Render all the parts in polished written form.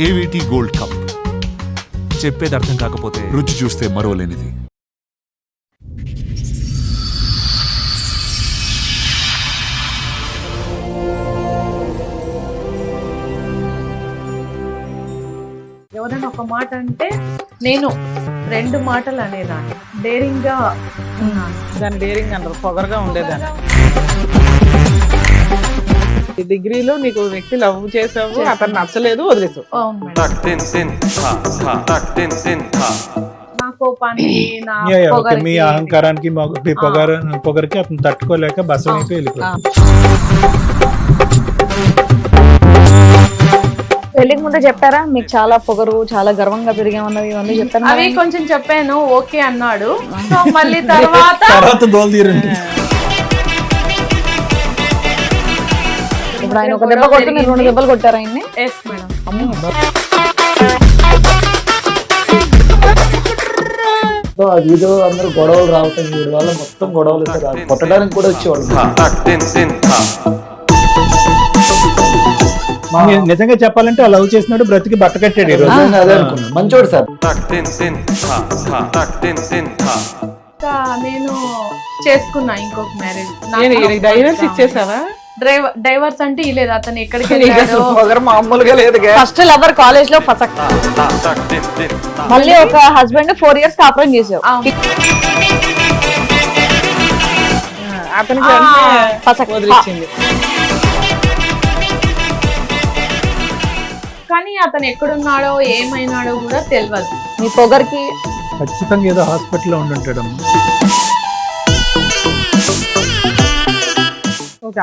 ఏవిటీ gold cup. చెప్పేది అర్థం కాకపోతే రుచి చూస్తే మరోలేనిది. ఎవరైనా ఒక మాట అంటే నేను 2 మాటలు అనేదాన్ని. డేరింగ్ గా ఉన్నాను. దాని డేరింగ్ అంటారు, పొగరగా ఉండేదాన్ని. ఈ డిగ్రీలో నీకు వ్యక్తి లవ్ చేసావు, అతను నచ్చలేదు, వదిలేసావు. అవును మేడం. నా కోపానికి నా పొగరికి, మీ అహంకారానికి మీ పొగరికి అతను తట్టుకోలేక బస్సు వైపు వెళ్ళిపోయాడు. పెళ్లికి ముందే చెప్పారా మీకు చాలా పొగరు, చాలా గర్వంగా పెరిగామన్నవి ఇవన్నీ చెప్పారు? అవి కొంచెం చెప్పాను, ఓకే అన్నాడు. సో మళ్ళీ తర్వాత దోలు తీరండి. ఇప్పుడు ఆయన ఒక దెబ్బ కొట్టి మీరు 2 దెబ్బలు కొట్టారు ఆయన్ని? Yes madam. ఆ వీడియో అందరూ గొడవలు రావటం, వీడి వల్ల మొత్తం గొడవలు కొట్టడానికి కూడా వచ్చేవాళ్ళు. నిజంగా చెప్పాలంటే ఆ లవ్ చేసినాడు బ్రతికి బట్ట కట్టాడు ఈ రోజు. అదే అనుకున్నాను, మంచోడు సార్. ఇంకా నేను చేసుకున్నా ఇంకొక మ్యారేజ్. డైవర్స్ ఇచ్చేసావా? డైవర్స్ అంటే ఇలేదు, అతను ఎక్కడికి వెళ్ళాడో. పొగరు మామూలుగా లేదు. ఫస్ట్ లవర్ కాలేజ్ లో ఫసక్, మళ్ళీ ఒక హస్బెండ్ 4 years కాపురం చేసావు. అతనికి వదిలిచ్చింది. కానీ అతను ఎక్కడున్నాడో ఏమైనాడో కూడా తెలియదు. మీ పొగరికి ఖచ్చితంగా ఏదో హాస్పిటల్లో ఉండుంటాడు.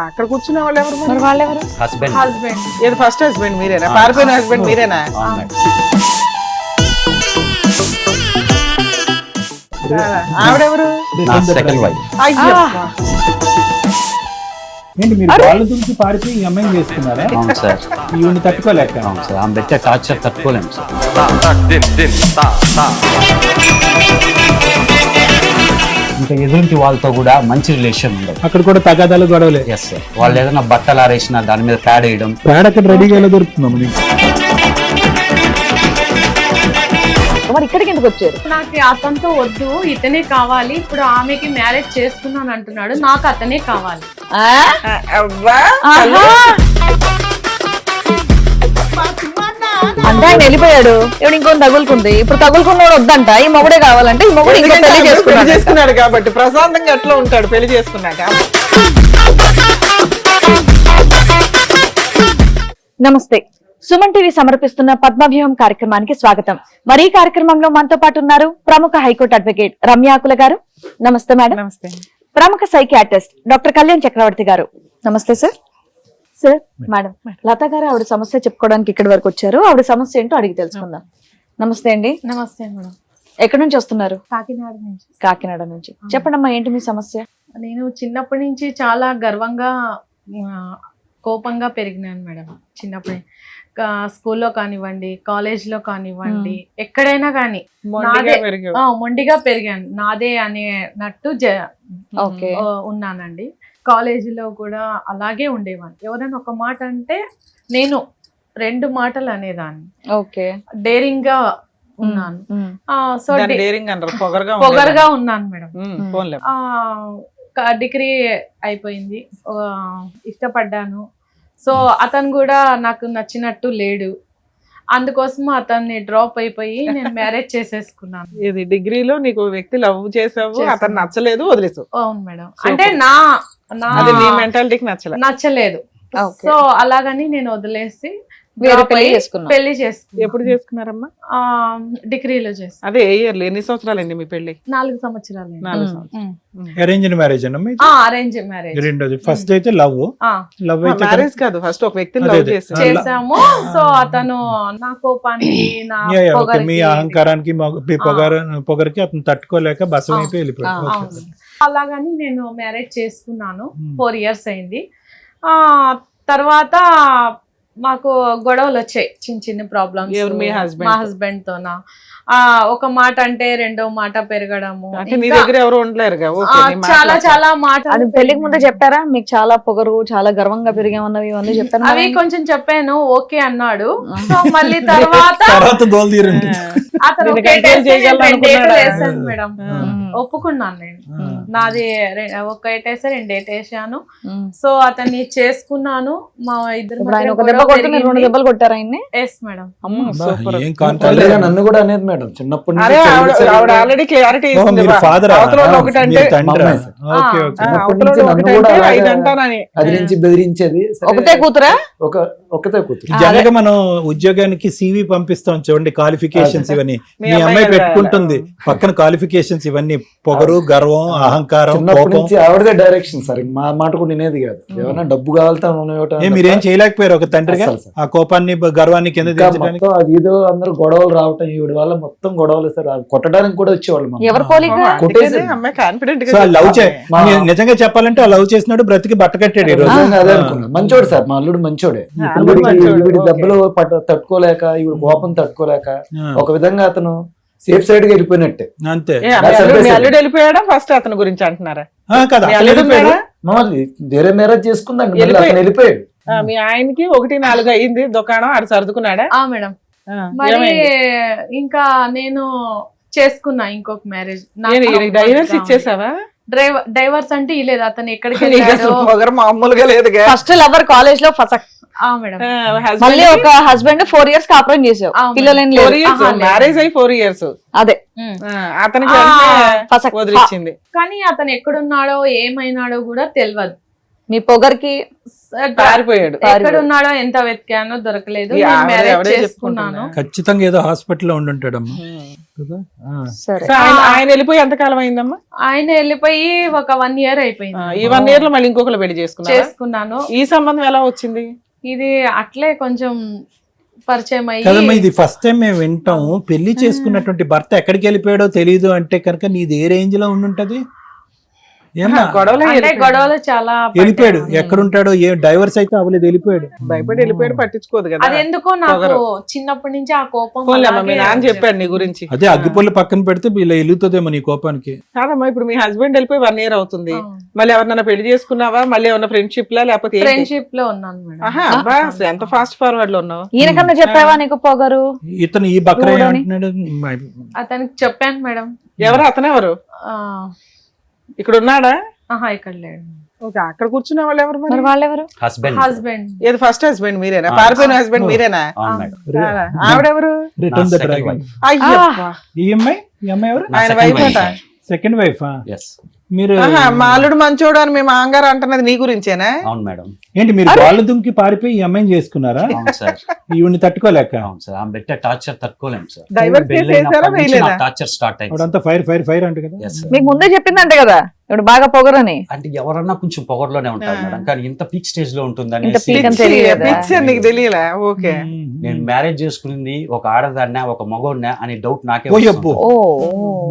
అక్కడ కూర్చున్న వాళ్ళు ఎవరు? మరి వాళ్ళెవరు? హస్బెండ్. ఏది ఫస్ట్ హస్బెండ్ మీరేనా? పారిపోయిన హస్బెండ్ మీరేనా? ఆవిడెవరు? ఏంటి మీరు వాళ్ళ గురించి పారిపోయి ఈ అమ్మాయిని చేసుకున్నారా? అవును సార్. ఈవిని తట్టుకోలేక. అవును సార్, ఆమె పెట్టే టార్చర్ తట్టుకోలేము సార్. ఇంకా ఎదుటి వాళ్ళతో కూడా మంచి రిలేషన్ ఉండదు. అక్కడ కూడా తగాదాలు గొడవలే. Yes sir. వాళ్ళు ఏదైనా బట్టలు ఆరేసినా దాని మీద ప్యాడ్ వేయడం. ప్యాడ్ అక్కడ రెడీగా ఎలా దొరుకుతున్నాము? మరి ఇక్కడికి ఎందుకు వచ్చారు? నాకు అతనితో వద్దు, ఇతనే కావాలి. ఇప్పుడు ఆమెకి మ్యారేజ్ చేసుకున్నాను అంటున్నాడు, నాకు అతనే కావాలి. అంటే ఆయన వెళ్ళిపోయాడు, ఇప్పుడు ఇంకొని తగులుకుంది. ఇప్పుడు తగులుకున్నాడు వద్దంట, ఈ మొగుడే కావాలంటే ఈ మొగుడు ఇంకో పెళ్లి చేసుకున్నాడు కాబట్టి ప్రశాంతంగా ఎట్లా ఉంటాడు పెళ్లి చేసుకున్నాక. నమస్తే, సుమన్ టీవీ సమర్పిస్తున్న పద్మవ్యూహం కార్యక్రమానికి స్వాగతం. మరి ఈ కార్యక్రమంలో మనతో పాటు ఉన్నారు ప్రముఖ హైకోర్టు అడ్వకేట్ రమ్యాకుల గారు. నమస్తే మేడం. నమస్తే. ప్రముఖ సైకియాట్రిస్ట్ డాక్టర్ కళ్యాణ్ చక్రవర్తి గారు. నమస్తే సార్. సార్ మేడం, లత గారు ఆవిడ సమస్య చెప్పుకోవడానికి ఇక్కడి వరకు వచ్చారు. ఆవిడ సమస్య ఏంటో అడిగి తెలుసుకుందాం. నమస్తే అండి. నమస్తే మేడం. ఎక్కడి నుంచి వస్తున్నారు? కాకినాడ నుంచి. కాకినాడ నుంచి. చెప్పండి అమ్మా, ఏంటి మీ సమస్య? నేను చిన్నప్పటి నుంచి చాలా గర్వంగా కోపంగా పెరిగినాను మేడం. చిన్నప్పుడే స్కూల్లో కానివ్వండి, కాలేజ్ లో కానివ్వండి, ఎక్కడైనా కానీ మొండిగా పెరిగాను. నాదే అనేనట్టు ఉన్నానండి. కాలేజీలో కూడా అలాగే ఉండేవాడిని. ఎవరైనా ఒక మాట అంటే నేను 2 మాటలు అనేదాన్ని. ఓకే. డేరింగ్ గా ఉన్నాను. సో డేరింగ్ అంటారు, పొగరగా ఉన్నాను మేడం. డిగ్రీ అయిపోయింది, ఇష్టపడ్డాను. సో అతను కూడా నాకు నచ్చినట్టు లేడు. అందుకోసం అతన్ని డ్రాప్ అయిపోయి నేను మ్యారేజ్ చేసేసుకున్నాను. ఇది డిగ్రీలో నీకు వ్యక్తి లవ్ చేసావు, అతను నచ్చలేదు, వదిలేసావు. అవును మేడం. అంటే నా మెంటాలిటీకి నచ్చలేదు. సో అలాగని నేను వదిలేసి పెళ్లి చేసుకున్నాను. ఎప్పుడు చేసుకున్నారమ్మా? డిగ్రీలో చేసుకున్నాను. అదే ఏ ఇయర్? ఎన్ని సంవత్సరాలండి మీ పెళ్లి? 4 సంవత్సరాలు. 4 సంవత్సరాలు. అరేంజ్డ్ మ్యారేజ్ అన్న? Arrange marriage. రెండోది ఫస్ట్ అయితే లవ్ అయితే మ్యారేజ్ కాదు, ఫస్ట్ ఒక వ్యక్తిని లవ్ చేసాము. సో అతను నా కోపానికి నా పొగరికి, మీ అహంకారానికి మీ పొగరికి అతను తట్టుకోలేక బస్సు వైపు వెళ్ళిపోయాడు. అలాగని నేను మ్యారేజ్ చేసుకున్నాను. 4 years అయింది. తర్వాత మాకు గొడవలు వచ్చాయి, చిన్న చిన్న ప్రాబ్లమ్స్. ఎవరు, మీ husband మా తో? హస్బెండ్ తోనా ఒక మాట అంటే రెండో మాట పెరగడము, అంటే నీ ఇంకా, దగ్గర ఎవరు ఉండలేరుగా. ఓకే, నీ చాలా మాట్లాడు. చాలా మాట. అది పెళ్లికి ముందే చెప్పారా మీకు చాలా పొగరు, చాలా గర్వంగా పెరిగామన్నవి ఇవన్నీ చెప్పారు? అవి కొంచెం చెప్పాను, ఓకే అన్నాడు. సో మళ్ళీ తర్వాత తర్వాత దోలు తీరండి. అతను నేను ఒక control ఏటేసి చేయగలను నేను రెండు అనుకున్నాడా? ఏటేసాను మేడం. ఒప్పుకున్నాను నేను. నాది ఒక ఏటేసా, రెండు ఏటేసాను. సో అతన్ని చేసుకున్నాను. మా ఇద్దరు ఇప్పుడు ఆయన ఒక దెబ్బ కొడితే మీరు 2 దెబ్బలు కొట్టారా ఆయన్ని? Yes madam. అమ్మో, సూపర్. ఏం తల్లిగా కాన్ఫిడెన్స్. నన్ను కూడా అనేది మేడం చిన్నప్పటి అరే నుంచి ఆవిడ ఆల్రెడీ క్లారిటీ ఇస్తుంది. మీరు ఫాదర్ అవతల వాళ్ళు ఒకటంటే తండ్రి. మా అమ్మాయి. ఓకే ఆ. ఓకే. చిన్నప్పటి అవతల నుంచి వాళ్ళు నన్ను కూడా ఒకటంటే అలాగే 5 అంటానని. అది నుంచి బెదిరించేది. సరే, ఒకతే కూతురా? ఒకతే కూతురు. జనరల్ గా మనం ఉద్యోగానికి సివి పంపిస్తాం చూడండి, క్వాలిఫికేషన్స్ ఇవన్నీ. మీ మీ అమ్మాయి అమ్మాయి కదా. పెట్టుకుంటుంది పక్కన క్వాలిఫికేషన్స్ ఇవన్నీ, పొగరు, గర్వం, అహంకారం, చిన్నప్పటి కోపం. నుంచి ఆవిడదే డైరెక్షన్ సార్. మా మాట కూడా వినేది కాదు. ఏమన్నా డబ్బు కావాలంటే మీరేం చేయలేకపోయారు ఒక తండ్రిగా అస్సలు సార్. ఆ కోపాన్ని గర్వాన్ని కింద దించడానికి? అది ఏదో అందరూ గొడవలు రావటం ఈవిడ వల్ల మొత్తం గొడవలు సార్. అది కొట్టడానికి కూడా వచ్చేవాళ్ళు మమ్మల్ని. ఎవరు పోలిక? కొట్టేసి- అమ్మాయి కాన్ఫిడెంట్ సో లవ్ మా- నిజంగా చెప్పాలంటే ఆ లవ్ చేసినాడు బ్రతికి బట్ట కట్టాడు ఈ రోజు. నిజంగా అదే అనుకున్నా. మంచోడు సార్, మా అల్లుడు మంచోడే. అల్లుడు మంచోడు, ఈవిడ ఓకే. దెబ్బలు తట్టుకోలేక, ఈవిడ కోపం తట్టుకోలేక ఆ, ఒక విధంగా అతను సేఫ్ సైడ్ గా వెళ్ళిపోయినట్టే. అంతే. మీ అల్లుడు వెళ్ళిపోయాడా? ఫస్ట్ అతని గురించి అంటున్నారా? కదా మీ అల్లుడు ఉన్నాడా? మమ్మల్ని వేరే మ్యారేజ్ చేసుకుందండి, మళ్ళీ వెళ్ళిపోయి- అతను వెళ్ళిపోయాడు. మీ ఆయనకి 1-4 అయింది దుకాణం, ఆడు సర్దుకున్నాడా? ఆ మేడం. ఆ, మరి ఏమైంది? ఇంకా నేను చేసుకున్నా ఇంకొక మ్యారేజ్. డైవర్స్ ఇచ్చేసావా? డైవర్స్ అంటే ఇలేదు. అతను ఎక్కడికి నీకు వెళ్ళాడో. అసలు పొగరు మామూలుగా లేదుగా. ఫస్ట్ లవర్ కాలేజ్ లో ఫసక్, మేడం. మళ్ళీ ఒక హస్బెండ్ 4 years కాపురం చేసావు, అవును. పిల్లలేం 4 లేదు. years ఆహా, లేదు. మ్యారేజ్ అయ్యి 4 years. అదే అతనికి ఆ, అంటే ఫసక్. వదిలిచ్చింది. కానీ అతను ఎక్కడున్నాడో ఏమైనాడో కూడా తెలియదు. మీ పొగర్కి పారిపోయాడు. ఎక్కడున్నాడో ఎంత వెతికానో దొరకలేదు. ఈ నేను ఆవిడ మ్యారేజ్ ఎవడే చేసుకున్నాను. ఖచ్చితంగా ఏదో హాస్పిటల్లో ఉండుంటాడమ్మా కదా. ఆ. సరే. సో ఆయన వెళ్ళిపోయి ఎంత కాలం అయిందమ్మా? ఆయన వెళ్ళిపోయి ఒక 1 year అయిపోయింది. ఈ 1 year లో మళ్ళీ ఇంకొకరు పెళ్లి చేసుకున్నాను. ఈ సంబంధం ఎలా వచ్చింది? ఇది అట్లే కొంచెం పరిచయం కదమ్మా, అయ్యి ఇది ఫస్ట్ టైం మేము వింటాం. పెళ్లి చేసుకున్నటువంటి భర్త ఎక్కడికి వెళ్ళిపోయాడో తెలియదు అంటే కనుక నీది ఏ రేంజ్ లో ఉండుంటది? ఏమ్మా గొడవలు అంటే గొడవలు చాలా వెళ్ళిపోయాడు, పడ్డాను. ఎక్కడుంటాడో ఏ డైవర్స్ అయితే అవ్వలేదు, వెళ్ళిపోయాడు. భయపడి వెళ్ళిపోయాడు, పట్టించుకోదు కదా. అది ఎందుకో నాకు పొగరు. చిన్నప్పటి నుంచి ఆ కోపం పోన్లేమ్మా, మీ అలాగే నాన్న చెప్పాడు నీ గురించి. అదే అగ్గిపొల్లి పక్కన పెడితే ఇలా వెలుగుతుందేమో నీ కోపానికి. కాదమ్మా, ఇప్పుడు మీ హస్బెండ్ వెళ్ళిపోయి 1 year అవుతుంది. ఆ. మళ్ళీ ఎవరినైనా పెళ్లి చేసుకున్నావా? మళ్ళీ ఏమన్నా ఫ్రెండ్షిప్ లా లేకపోతే ఏంటి? ఫ్రెండ్షిప్ లో ఉన్నాను మేడం. ఆహా, అబ్బా, అసలు ఎంత ఫాస్ట్ ఫార్వర్డ్ లో ఉన్నావు. ఈయనకన్నా చెప్పావా నీకు పొగరు? ఇతను ఈ బక్రా చూడని. ఏమంటున్నాడు? అతనికి చెప్పాను మేడం. ఎవరు అతనెవరు? ఆ, ఇక్కడ ఉన్నాడా? ఆహా ఇక్కడ లేడు. ఓకే, అక్కడ కూర్చున్న వాళ్ళు ఎవరు మరి? మరి వాళ్ళెవరు? Husband husband. ఏది ఫస్ట్ హస్బెండ్ మీరేనా? పారిపోయిన హస్బెండ్ మీరేనా? అవును మేడం. చాలా. ఆవిడెవరు? రిటర్న్ నా the second dragon. wife. Ayyappa. ఈ అమ్మాయి ఎవరు? నా ఆయన second వైఫ్ wife, అట. sir. Second wife. Yes. మీరు ఆహా, మా అల్లుడు మంచోడు అని మీ మాంగారు అంటున్నది నీ గురించేనా? అవును మేడం. ఏంటి మీరు బాల్ దుంకి పారిపోయి ఈ అమ్మాయిని చేసుకున్నారా? అవును సార్. ఈవిని తట్టుకోలేక అవును సార్. ఆమె పెట్టే టార్చర్ తట్టుకోలేము సార్. డైవర్స్ కేసు వేసారా వేయలేదా? టార్చర్ స్టార్ట్ అయింది. అప్పుడంతా ఫైర్ ఫైర్ ఫైర్ అంట కదా. Yes, sir. మీకు ముందే చెప్పిందంటే కదా ఇప్పుడు బాగా పొగరని. అంటే ఎవరన్నా కొంచెం పొగర్లోనే ఉంటారు మేడం, కానీ ఇంత పీక్ స్టేజ్ లో ఉంటుందని ఇంత peak అని పిచ్చి, తెలియదా? పిచ్చి అని నీకు తెలియలే. ఓకే. నేను మ్యారేజ్ చేసుకునింది ఒక ఆడదాన్నే ఒక మగోడినా అని డౌట్ నాకే ఓ వస్తుంది. యబ్బో. ఓ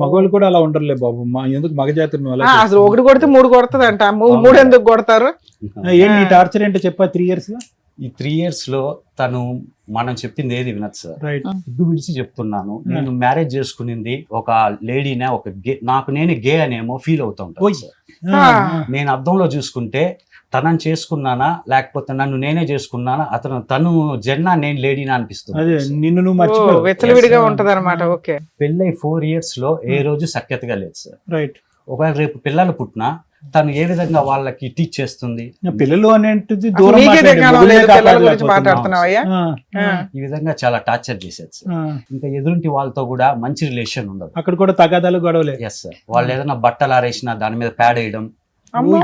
మగవాళ్ళు కూడా అలా ఉండరులే బాబు. మా ఎందుకు మగజాతి నువ్వు అలా అసలు ఒకటి కొడితే 3 కొడుతుందంట. 3 ఎందుకు కొడతారు? చేస్తున్నావు? ఏంటి నీ టార్చర్ ఏంటో చెప్పా 3 years లో? ఈ 3 years లో తను మనం చెప్పింది ఏది వినదు సార్. రైట్. సిగ్గు విడిచి చెప్తున్నాను, నేను మ్యారేజ్ చేసుకునింది ఒక లేడీనే, ఒక గే, నాకు నేను గే అనేమో ఫీల్ అవుతా ఉంటాను ఓయ్. సార్. ఆ. నేను అద్దంలో చూసుకుంటే తనని చేసుకున్నానా లేకపోతే నన్ను నేనే చేసుకున్నానా, తను జెన్నా నేను లేడీనా అనిపిస్తుంది. అదే నిన్ను నువ్వు ఓ, మర్చిపో. వెచ్చలవిడిగా ఉంటది అనమాట. ఓకే. పెళ్ళై 4 years లో ఏ రోజు సఖ్యతగా లేదు సార్. రైట్. ఒకవేళ రేపు పిల్లలు పుట్టినా తను ఏ విధంగా వాళ్ళకి టీచ్ చేస్తుంది, పిల్లలు అనేటిది అసలు దూరం నీకే మాట్లాడి దిగాలో మొగుడినే లేదు, పిల్లల గురించి కాపాడలేకపోతున్నావు. మాట్లాడుతున్నావు అయ్యా. ఆ, ఈ విధంగా చాలా టార్చర్ చేసేది సార్. ఆ. ఇంకా ఎదురింటి వాళ్ళతో కూడా మంచి రిలేషన్ ఉండదు. అక్కడ కూడా తగాదాలు గొడవలే. Yes sir. వాళ్ళు ఏదైనా బట్టలు ఆరేసినా దాని మీద ప్యాడ్ వేయడం, అమ్మో.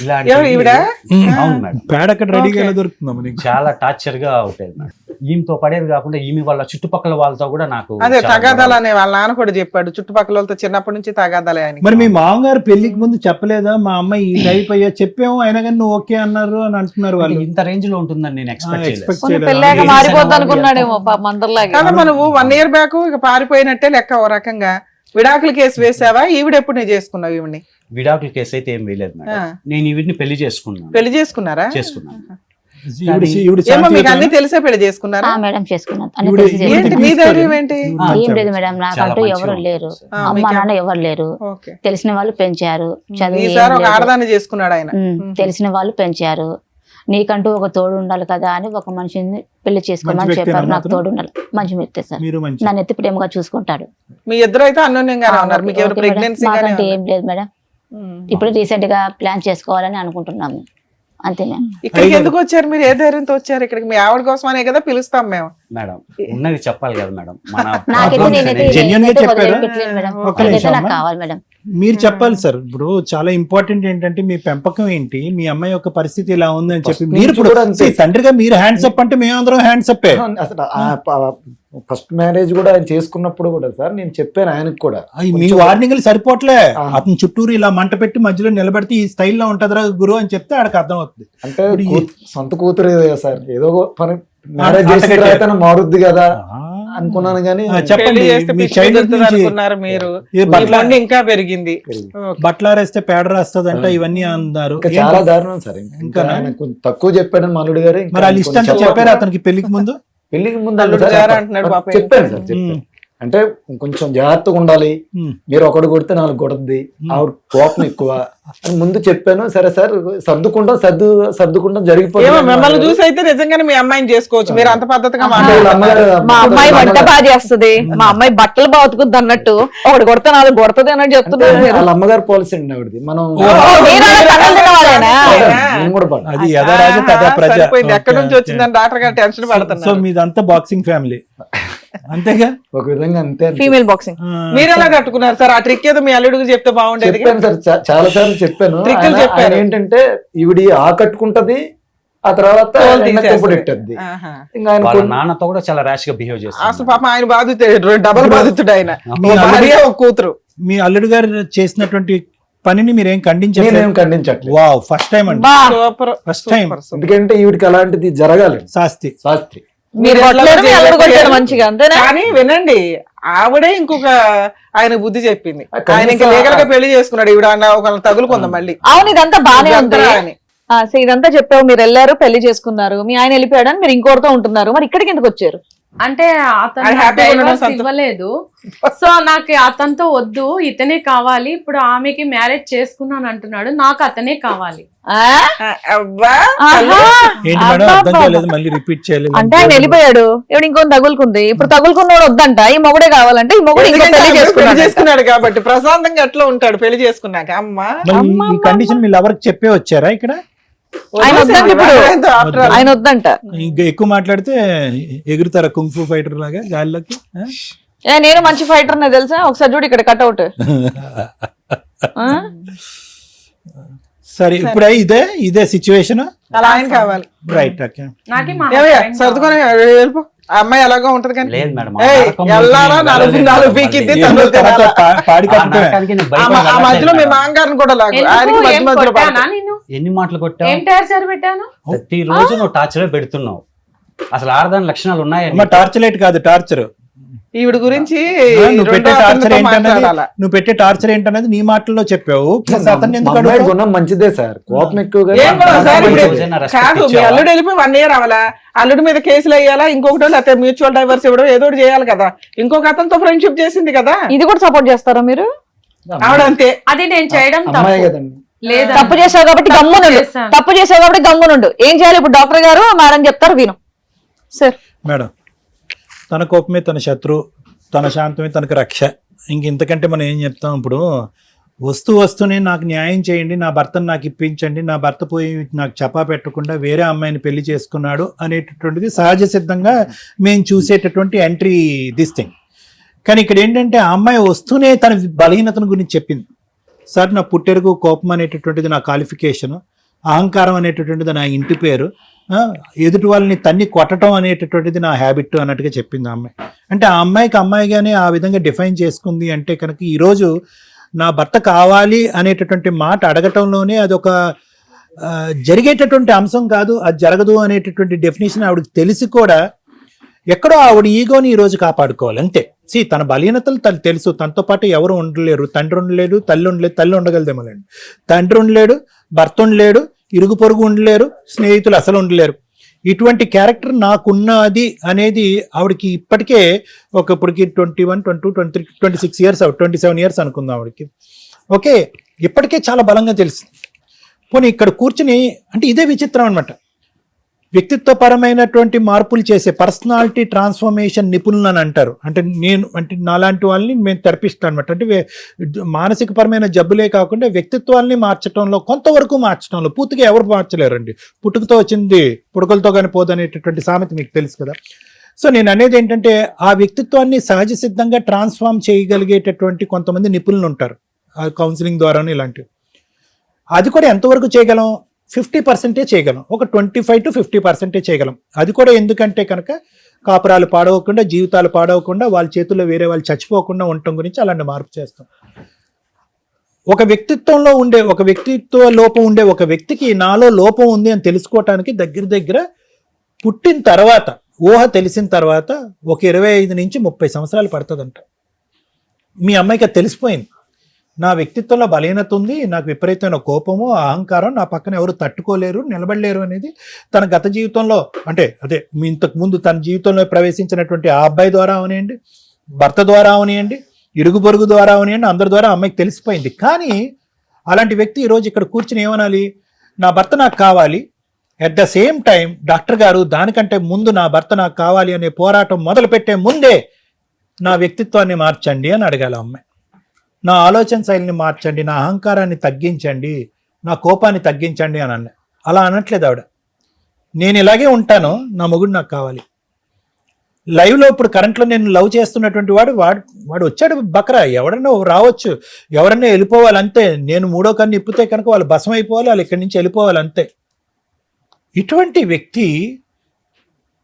ఇలాంటి ఎవరు ఈవిడ? అవును మేడం. పేడ అక్కడ రెడీగా ఎలా దొరుకుతుందమ్మా నీకు? చాలా టార్చర్ గా ఉంటాయి మేడం. ఈమెతో పడేది కాకుండా ఈమె వాళ్ళ చుట్టుపక్కల వాళ్ళతో కూడా నాకు అదే చాలా తగాదాలు గొడవలు. అనే వాళ్ళ నాన్న కూడా చెప్పాడు, చుట్టుపక్కల వాళ్ళతో చిన్నప్పటి నుంచి తగాదాలే అని. మరి మీ మామగారు పెళ్లికి ముందు చెప్పలేదా మా అమ్మాయి ఈ టైప్ అయ్యా? చెప్పాము అయినా కానీ నువ్వు ఓకే అన్నారు అని అంటున్నారు వాళ్ళు. ఇంత రేంజ్ లో ఉంటుందని నేను ఎక్స్పెక్ట్ చేయలేదు. ఎక్స్పెక్ట్ కొన్ని చేయలేదు. పెళ్ళాక లేదు. మారిపోద్ది అనుకున్నాడేమో మందర్లాగా. కాదమ్మా, నువ్వు 1 year బ్యాక్ ఇక పారిపోయినట్టే లెక్క. ఓ రకంగా విడాకుల కేసు వేసావా? ఈవిడ ఎప్పుడు నేను చేసుకున్నావు ఈవిడ్ని? విడాకుల కేసు అయితే ఏం వేయలేదు మేడం. ఆ. నేను వీటిని పెళ్లి చేసుకున్నాను. పెళ్లి చేసుకున్నారా? చేసుకున్నాను. ఈవిడ ఏమో మీకు శాంతియుతమేనా? అన్ని తెలిసే పెళ్లి చేసుకున్నారా? మేడం చేసుకున్నాను అన్ని ఈవిడ- తెలిసి ఈవిడ ఏంటి చేసుకున్నాను. మీ తీసుకోలేదు. ధైర్యం ఏంటి? ఈవిడ ఏం మంచి లేదు మేడం చాలా నాకంటూ మంచిగా ఎవరు ఉంది. లేరు, ఆ, అమ్మ మీకేం- నాన్న ఎవరు లేరు, ఓకే. తెలిసిన వాళ్ళు పెంచారు, చదువు ఏం ఈసారి ఒక లేదు. ఆడదాన్ని చేసుకున్నాడు ఆయన. తెలిసిన వాళ్ళు పెంచారు. నీకంటూ ఒక తోడు ఉండాలి కదా అని ఒక మనిషిని పెళ్లి చేసుకోమని మంచి వ్యక్తేనా చెప్పారు. నాకు మాత్రం? తోడు ఉండాలి, మంచి వ్యక్తి సార్, మీరు మంచి నన్ను ఎత్తి ప్రేమగా చూసుకుంటాడు. మీ ఇద్దరు అయితే అన్యోన్యంగానే ఉన్నారు. మీకు ఎవరు ఓకే మేడం. ప్రెగ్నెన్సీ మాకంటే ఏం లేదు మేడం, ఇప్పుడు రీసెంట్ గా ప్లాన్ చేసుకోవాలని అనుకుంటున్నాము, అంతే మేడం. ఇక్కడికి ఎందుకు వచ్చారు మీరు? ఏ ధైర్యంతో వచ్చారు ఇక్కడికి? మీ ఆవిడ కోసమనే కదా పిలుస్తాం మేము. మేడం ఉన్నది చెప్పాలి కదా మేడం. మన నాకైతే problem నేనైతే genuine గా నేనైతే చెప్పారా? వదిలిపెట్టలేను మేడం, ఒక్క నాకైతే నిమిషం నాకు అమ్మా. కావాలి మేడం. మీరు చెప్పాలి సార్. ఇప్పుడు చాలా ఇంపార్టెంట్ ఏంటంటే మీ పెంపకం ఏంటి, మీ అమ్మాయి యొక్క పరిస్థితి ఇలా ఉంది అని చెప్పి First మీరు నుంచి ఇప్పుడు కూడా అంతే. see, తండ్రిగా మీరు హ్యాండ్స్ అప్ అంటే మేమందరం హ్యాండ్స్ అప్పే. అసలు ఫస్ట్ మ్యారేజ్ కూడా ఆయన చేసుకున్నప్పుడు కూడా సార్ నేను చెప్పాను ఆయనకు కూడా మీ వార్నింగ్లు సరిపోవట్లే. ఆ. అతను చుట్టూరు ఇలా మంట పెట్టి మధ్యలో నిలబెడితే ఈ స్టైల్లో ఉంటదిరా గురు అని చెప్తే ఆడికి అర్థం అవుతుంది. అంటే ఇప్పుడు సొంత కూతురు సార్ ఏదో పని మ్యారేజ్ అంత చేసిన గట్టిగా. తర్వాత మారుద్ది కదా ఆ. అనుకున్నాను కానీ చెప్పండి, పెళ్లి చేస్తే మీ పిచ్చి చైల్డ్హుడ్ కుదురుతుంది నుంచి అనుకున్నారు మీరు. ఏ మీ బట్ల మొండి ఇంకా పెరిగింది. ఓకే. బట్టలారేస్తే పేడ రాస్తుందంట, ఇవన్నీ అన్నారు. ఇంకా చాలా దారుణం సార్. ఇంకా ఇంకానా? ఆయన కొంచెం తక్కువ చెప్పాడు మా అల్లుడు గారు. ఇంకా మరి వాళ్ళు ఇష్టం కొంచెం చెప్పారు అతనికి పెళ్లికి ముందు. పెళ్లికి ముందు అల్లుడు సార్ గారు అంటున్నాడు పాపం. చెప్పాను సార్ చెప్పాను. అంటే కొంచెం జాగ్రత్తగా ఉండాలి, ఉమ్. మీరు ఒకటి కొడితే నాలుగు కొడుద్ది, ఆవిడ కోపం ఎక్కువ అని ముందు చెప్పాను. సరే సార్ సర్దుకుంటాం ఏమో జరిగిపోయింది. మిమ్మల్ని చూసి అయితే నిజంగానే మీ అమ్మాయిని చేసుకోవచ్చు. మీరు అంత పద్ధతిగా అంటే మాట్లాడారు. వీళ్ళ అమ్మగారు మా అమ్మాయి వంట బాగా చేస్తుంది, మా అమ్మాయి బట్టలు బాతుకుద్ది అన్నట్టు ఒకటి కొడితే నాలుగు కొడుతుంది అన్నట్టు అంటే చెప్తున్నారు మీరు. వాళ్ళ అమ్మగారు పాలసీ అండి ఆవిడది. మనం మీరు అలా కథలు తినవాలేనా? నేను కూడా పడ్డా. అది యథారాజు తథా ప్రజ. సరిపోయింది. ఎక్కడి నుంచి ఓకే, వచ్చిందని డాక్టర్ గారు టెన్షన్ సో పడుతున్నారు. మీదంతా బాక్సింగ్ ఫ్యామిలీ అంతేగా. ఒక విధంగా అంతే అనిపిస్తుంది. Female boxing. ఆ, మీరు ఎలా కట్టుకున్నారు సార్? ఆ ట్రిక్ ఏదో మీ అల్లుడికి చెప్తే బాగుండేది. చెప్పాను సార్ చాలా సార్లు చెప్పాను. ట్రిక్కులు ఆయన- చెప్పారు. ఆయన ఏంటంటే ఈవిడి కట్టుకుంటది, ఆ తర్వాత తోలు వెనక్కి తీసేస్తది. పొడిట్టద్ది. ఆహా. ఇంకా ఆయన వాళ్ళ కొన్ని- నాన్నతో కూడా చాలా ర్యాష్ గా బిహేవ్ అసలు చేస్తారు. పాపం ఆయన బాధితుడు, డబల్ బాధితుడు ఆయన. మీ ఒక భార్య అల్లుడు- ఒక కూతురు. మీ అల్లుడు గారు చేసినటువంటి పనిని మీరేం ఖండించలేదు. నేనేం ఖండించట్లేదు. వావ్, ఫస్ట్ టైం అండి, బా super first time. Super, super. ఎందుకంటే ఈవిడికి అలాంటిది జరగాలి శాస్తి. శాస్త్రి. మీరు కొట్టలేరు, మీ అల్లుడు కొట్టాడు మంచిగా, అంతేనా? కానీ వినండి, ఆవిడే ఇంకొక ఆయన బుద్ధి చెప్పింది. కనీసం ఆయన ఇంకా లీగల్ గా పెళ్లి చేసుకున్నాడు. ఈవిడ ఒకళ్ళని తగులుకుందాం మళ్ళీ. అవును, ఇదంతా బానే ఉంది. ఇదంతా అని. సో ఇదంతా చెప్పావు, మీరు వెళ్ళారు పెళ్లి చేసుకున్నారు, మీ ఆయన వెళ్ళిపోయాడు అని మీరు ఇంకోటితో ఉంటున్నారు, మరి ఇక్కడికి ఎందుకు వచ్చారు? అంటే అతను అది happy గా ఉండడం డైవర్స్ సంతోషం. ఇవ్వలేదు. సో నాకు అతనితో వద్దు, ఇతనే కావాలి. ఇప్పుడు ఆమెకి మ్యారేజ్ చేసుకున్నాను అంటున్నాడు, నాకు అతనే కావాలి. ఆ? అబ్బా ఆహా. ఏంటి మేడం, అబ్బా, అర్థం అబ్బా. కాలేదు, మళ్ళీ రిపీట్ చేయలేదు. అంటే ఆయన వెళ్ళిపోయాడు, ఇప్పుడు ఇంకొని తగులుకుంది, ఇప్పుడు తగులుకున్నోడు వద్దంట, ఈ మొగుడే కావాలంటే ఈ మొగుడు ఇంకో ఎందుకంటే పెళ్లి ఆయన పెళ్లి చేసుకున్నాడు. చేసుకున్నాడు కాబట్టి ప్రశాంతంగా ఎట్లా ఉంటాడు పెళ్లి చేసుకున్నాక. అమ్మా మరి ఈ కండిషన్ మీరు ఎవరికి చెప్పే వచ్చారా ఇక్కడ? ఆయన వద్దంట ఇప్పుడు. after all. ఆయన వద్దంట. ఇంకా ఎక్కువ మాట్లాడితే ఎగురుతారా కుంఫు ఫైటర్ లాగా గాల్లోకి? ఆ? నేను మంచి ఫైటర్ నే తెలుసా, ఒకసారి చూడు ఇక్కడ కట్అవుట్. సరే, ఇప్పుడే ఇదే సిచ్యువేషన్. అలా ఆయన కావాలి. Right, okay. నాకే మా ఏమయ్యా, husband సర్దుకొని వెళ్ళిపో. ఆ అమ్మాయి అలాగా ఉంటది కానీ లేదు మేడం, ఆ ఏయ్, నరకంలోకి ఎల్లారా నేను నాలుగు వెళ్ళలేను నాలుగు మేడం, పీకిద్ది, మళ్ళీ. తన్నులు తినాలా? పాడి ఆ కట్టుకునే. నరకానికి నేను ఆ భయపడి మధ్యలో వెళ్ళట్లేదు మీ మేడం. మాంగారిని కూడా లాగు. ఎందుకు? ఆయనకి మధ్య ఏం మధ్యలో కొట్టానా పడతాడు. నేను? ఎన్ని మాటలు కొట్టావు? ఏం టార్చర్ పెట్టాను? ప్రతి రోజు నువ్వు టార్చర్ పెడుతున్నావు. అసలు ఆడదాని లక్షణాలు ఉన్నాయని అమ్మ, టార్చర్ లైట్ కాదు, టార్చర్. ఈవిడ గురించి నువ్వు పెట్టే రెండో టార్చర్ అతనితో ఏంటన్నది, మాట్లాడాలా? నువ్వు పెట్టే టార్చర్ ఏంటన్నది నీ మాటల్లో చెప్పావు. ప్లస్ అతన్ని మా ఎందుకు అమ్మాయి అడుగుతావు? గుణం మంచిదే సార్, కోపం ఎక్కువగా. ఏం కూడా సార్ ఇప్పుడు రోజైనా respect కాదు, మీ ఇచ్చావా? అల్లుడు వెళ్ళిపోయి 1 year అవ్వాలా? అల్లుడి మీద కేసులు వేయాలా? ఇంకొకటి లేకపోతే మ్యూచువల్ డైవర్స్ ఇవ్వడం ఏదో ఒకటి చేయాలి కదా. ఇంకొక అతనితో ఫ్రెండ్షిప్ చేసింది కదా ఇది కూడా సపోర్ట్ చేస్తారా మీరు? ఆవిడ అంతే. అది నేను చేయడం అమ్మాయి తప్పు కదండి. లేదా? తప్పు చేసావు కాబట్టి గమ్మునుండు, చేశాను. తప్పు చేసావు కాబట్టి గమ్మునుండు. ఏం చేయాలి ఇప్పుడు? డాక్టర్ గారు మేడం చెప్తారు, విను సార్. మేడం, తన కోపమే తన శత్రు, తన శాంతమే తనకు రక్ష. ఇంక ఇంతకంటే మనం ఏం చెప్తాం? ఇప్పుడు వస్తూనే నాకు న్యాయం చేయండి, నా భర్తను నాకు ఇప్పించండి, నా భర్త పోయి నాకు చపా పెట్టకుండా వేరే అమ్మాయిని పెళ్లి చేసుకున్నాడు అనేటటువంటిది సహజ సిద్ధంగా మేము చూసేటటువంటి ఎంట్రీ దిస్ థింగ్. కానీ ఇక్కడ ఏంటంటే ఆ అమ్మాయి వస్తూనే తన బలహీనతను గురించి చెప్పింది. సార్, నా పుట్టెరుగు కోపం అనేటటువంటిది నా క్వాలిఫికేషను, అహంకారం అనేటటువంటిది నా ఇంటి పేరు, ఎదుటి వాళ్ళని తన్ని కొట్టడం అనేటటువంటిది నా హ్యాబిట్ అన్నట్టుగా చెప్పింది ఆ అమ్మాయి. అంటే ఆ అమ్మాయికి అమ్మాయిగానే ఆ విధంగా డిఫైన్ చేసుకుంది అంటే కనుక ఈరోజు నా భర్త కావాలి అనేటటువంటి మాట అడగటంలోనే అదొక జరిగేటటువంటి అంశం కాదు, అది జరగదు అనేటటువంటి డెఫినేషన్ ఆవిడకి తెలిసి కూడా ఎక్కడో ఆవిడ ఈగోని ఈరోజు కాపాడుకోవాలి అంతే. తన బలహీనతలు తను తెలుసు. తనతో పాటు ఎవరు ఉండలేరు, తండ్రి ఉండలేడు, తల్లి ఉండలేదు. తల్లి ఉండగలదేమోలేండి, తండ్రి ఉండలేడు, భర్త ఉండలేడు, ఇరుగు పొరుగు ఉండలేరు, స్నేహితులు అసలు ఉండలేరు. ఇటువంటి క్యారెక్టర్ నాకున్నది అనేది ఆవిడకి ఇప్పటికే ఇప్పటికి 21, 22, 23, 26 ఇయర్స్ 27 ఇయర్స్ అనుకుందాం ఆవిడకి. ఓకే, ఇప్పటికే చాలా బలంగా తెలిసింది. పోనీ ఇక్కడ కూర్చుని అంటే ఇదే విచిత్రం అనమాట. వ్యక్తిత్వపరమైనటువంటి మార్పులు చేసే పర్సనాలిటీ ట్రాన్స్ఫర్మేషన్ నిపుణులు అని అంటారు. అంటే నాలాంటి వాళ్ళని మేము తెరపిస్తాం అనమాట. అంటే మానసిక పరమైన జబ్బులే కాకుండా వ్యక్తిత్వాల్ని మార్చడంలో, కొంతవరకు మార్చడంలో, పూర్తిగా ఎవరు మార్చలేరండి. పుట్టుకతో వచ్చింది పుడకలతో కానీ పోదనేటటువంటి సామెత మీకు తెలుసు కదా. సో నేను అనేది ఏంటంటే ఆ వ్యక్తిత్వాన్ని సహజ సిద్ధంగా ట్రాన్స్ఫార్మ్ చేయగలిగేటటువంటి కొంతమంది నిపుణులు ఉంటారు కౌన్సిలింగ్ ద్వారాను ఇలాంటివి. అది కూడా ఎంతవరకు చేయగలం? 50% చేయగలం. ఒక 25 to 50% చేయగలం. అది కూడా ఎందుకంటే కనుక కాపురాలు పాడవకుండా, జీవితాలు పాడవకుండా, వాళ్ళ చేతుల్లో వేరే వాళ్ళు చచ్చిపోకుండా ఉండటం గురించి అలాంటి మార్పు చేస్తాం. ఒక వ్యక్తిత్వంలో ఉండే, ఒక వ్యక్తిత్వ లోపం ఉండే ఒక వ్యక్తికి నాలో లోపం ఉంది అని తెలుసుకోవటానికి దగ్గర పుట్టిన తర్వాత, ఊహ తెలిసిన తర్వాత ఒక 25 నుంచి 30 సంవత్సరాలు పడుతుందంట. మీ అమ్మాయికి అది తెలిసిపోయింది. నా వ్యక్తిత్వంలో బలహీనత ఉంది, నాకు విపరీతమైన కోపము, అహంకారం, నా పక్కన ఎవరు తట్టుకోలేరు, నిలబడలేరు అనేది తన గత జీవితంలో, అంటే అదే ఇంతకు ముందు తన జీవితంలో ప్రవేశించినటువంటి ఆ అబ్బాయి ద్వారా అవనియండి, భర్త ద్వారా అవనియండి, ఇరుగు పొరుగు ద్వారా అవనియండి, అందరి ద్వారా అమ్మాయికి తెలిసిపోయింది. కానీ అలాంటి వ్యక్తి ఈరోజు ఇక్కడ కూర్చుని ఏమనాలి? నా భర్త నాకు కావాలి, at the same time doctor గారు దానికంటే ముందు నా భర్త నాకు కావాలి అనే పోరాటం మొదలుపెట్టే ముందే నా వ్యక్తిత్వాన్ని మార్చండి అని అడగాలి అమ్మాయి. నా ఆలోచన శైలిని మార్చండి, నా అహంకారాన్ని తగ్గించండి, నా కోపాన్ని తగ్గించండి అని అన్న. అలా అనట్లేదు ఆవిడ. నేను ఇలాగే ఉంటాను, నా మొగుడు నాకు కావాలి. లైవ్లో ఇప్పుడు కరెంట్లో నేను లవ్ చేస్తున్నటువంటి వాడు వచ్చాడు బకరా, ఎవడన్నా రావచ్చు, ఎవరన్నా వెళ్ళిపోవాలి అంతే. నేను మూడో కన్ను ఇప్పితే కనుక వాళ్ళు భస్మం అయిపోవాలి, వాళ్ళు ఇక్కడి నుంచి వెళ్ళిపోవాలి అంతే. ఇటువంటి వ్యక్తి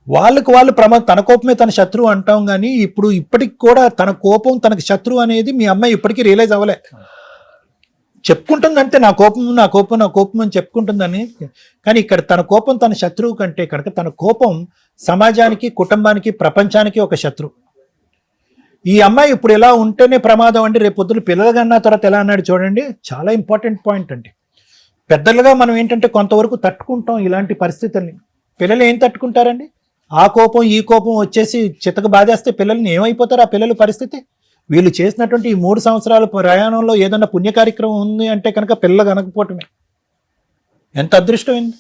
వాళ్ళకు వాళ్ళు తన కోపమే తన శత్రువు అంటాం, కానీ ఇప్పటికి కూడా తన కోపం తనకు శత్రువు అనేది మీ అమ్మాయి ఇప్పటికీ రియలైజ్ అవ్వలే. చెప్పుకుంటుంది అంతే, నా కోపం అని చెప్పుకుంటుందని. కానీ ఇక్కడ తన కోపం తన శత్రువు కంటే కనుక తన కోపం సమాజానికి, కుటుంబానికి, ప్రపంచానికి ఒక శత్రువు. ఈ అమ్మాయి ఇప్పుడు ఎలా ఉంటేనే ప్రమాదం అండి, రేపు పొద్దున పిల్లలు కన్నా తర్వాత ఎలా అన్నాడు చూడండి. చాలా ఇంపార్టెంట్ పాయింట్ అండి. పెద్దలుగా మనం ఏంటంటే కొంతవరకు తట్టుకుంటాం ఇలాంటి పరిస్థితుల్ని. పిల్లలు ఏం తట్టుకుంటారండి? ఆ కోపం ఈ కోపం వచ్చేసి చితక బాధేస్తే పిల్లల్ని ఏమైపోతారు ఆ పిల్లల పరిస్థితి? వీళ్ళు చేసినటువంటి ఈ 3 సంవత్సరాల ప్రయాణంలో ఏదన్నా పుణ్య కార్యక్రమం ఉంది అంటే కనుక పిల్లలు కనకపోవటమే. ఎంత అదృష్టమైంది.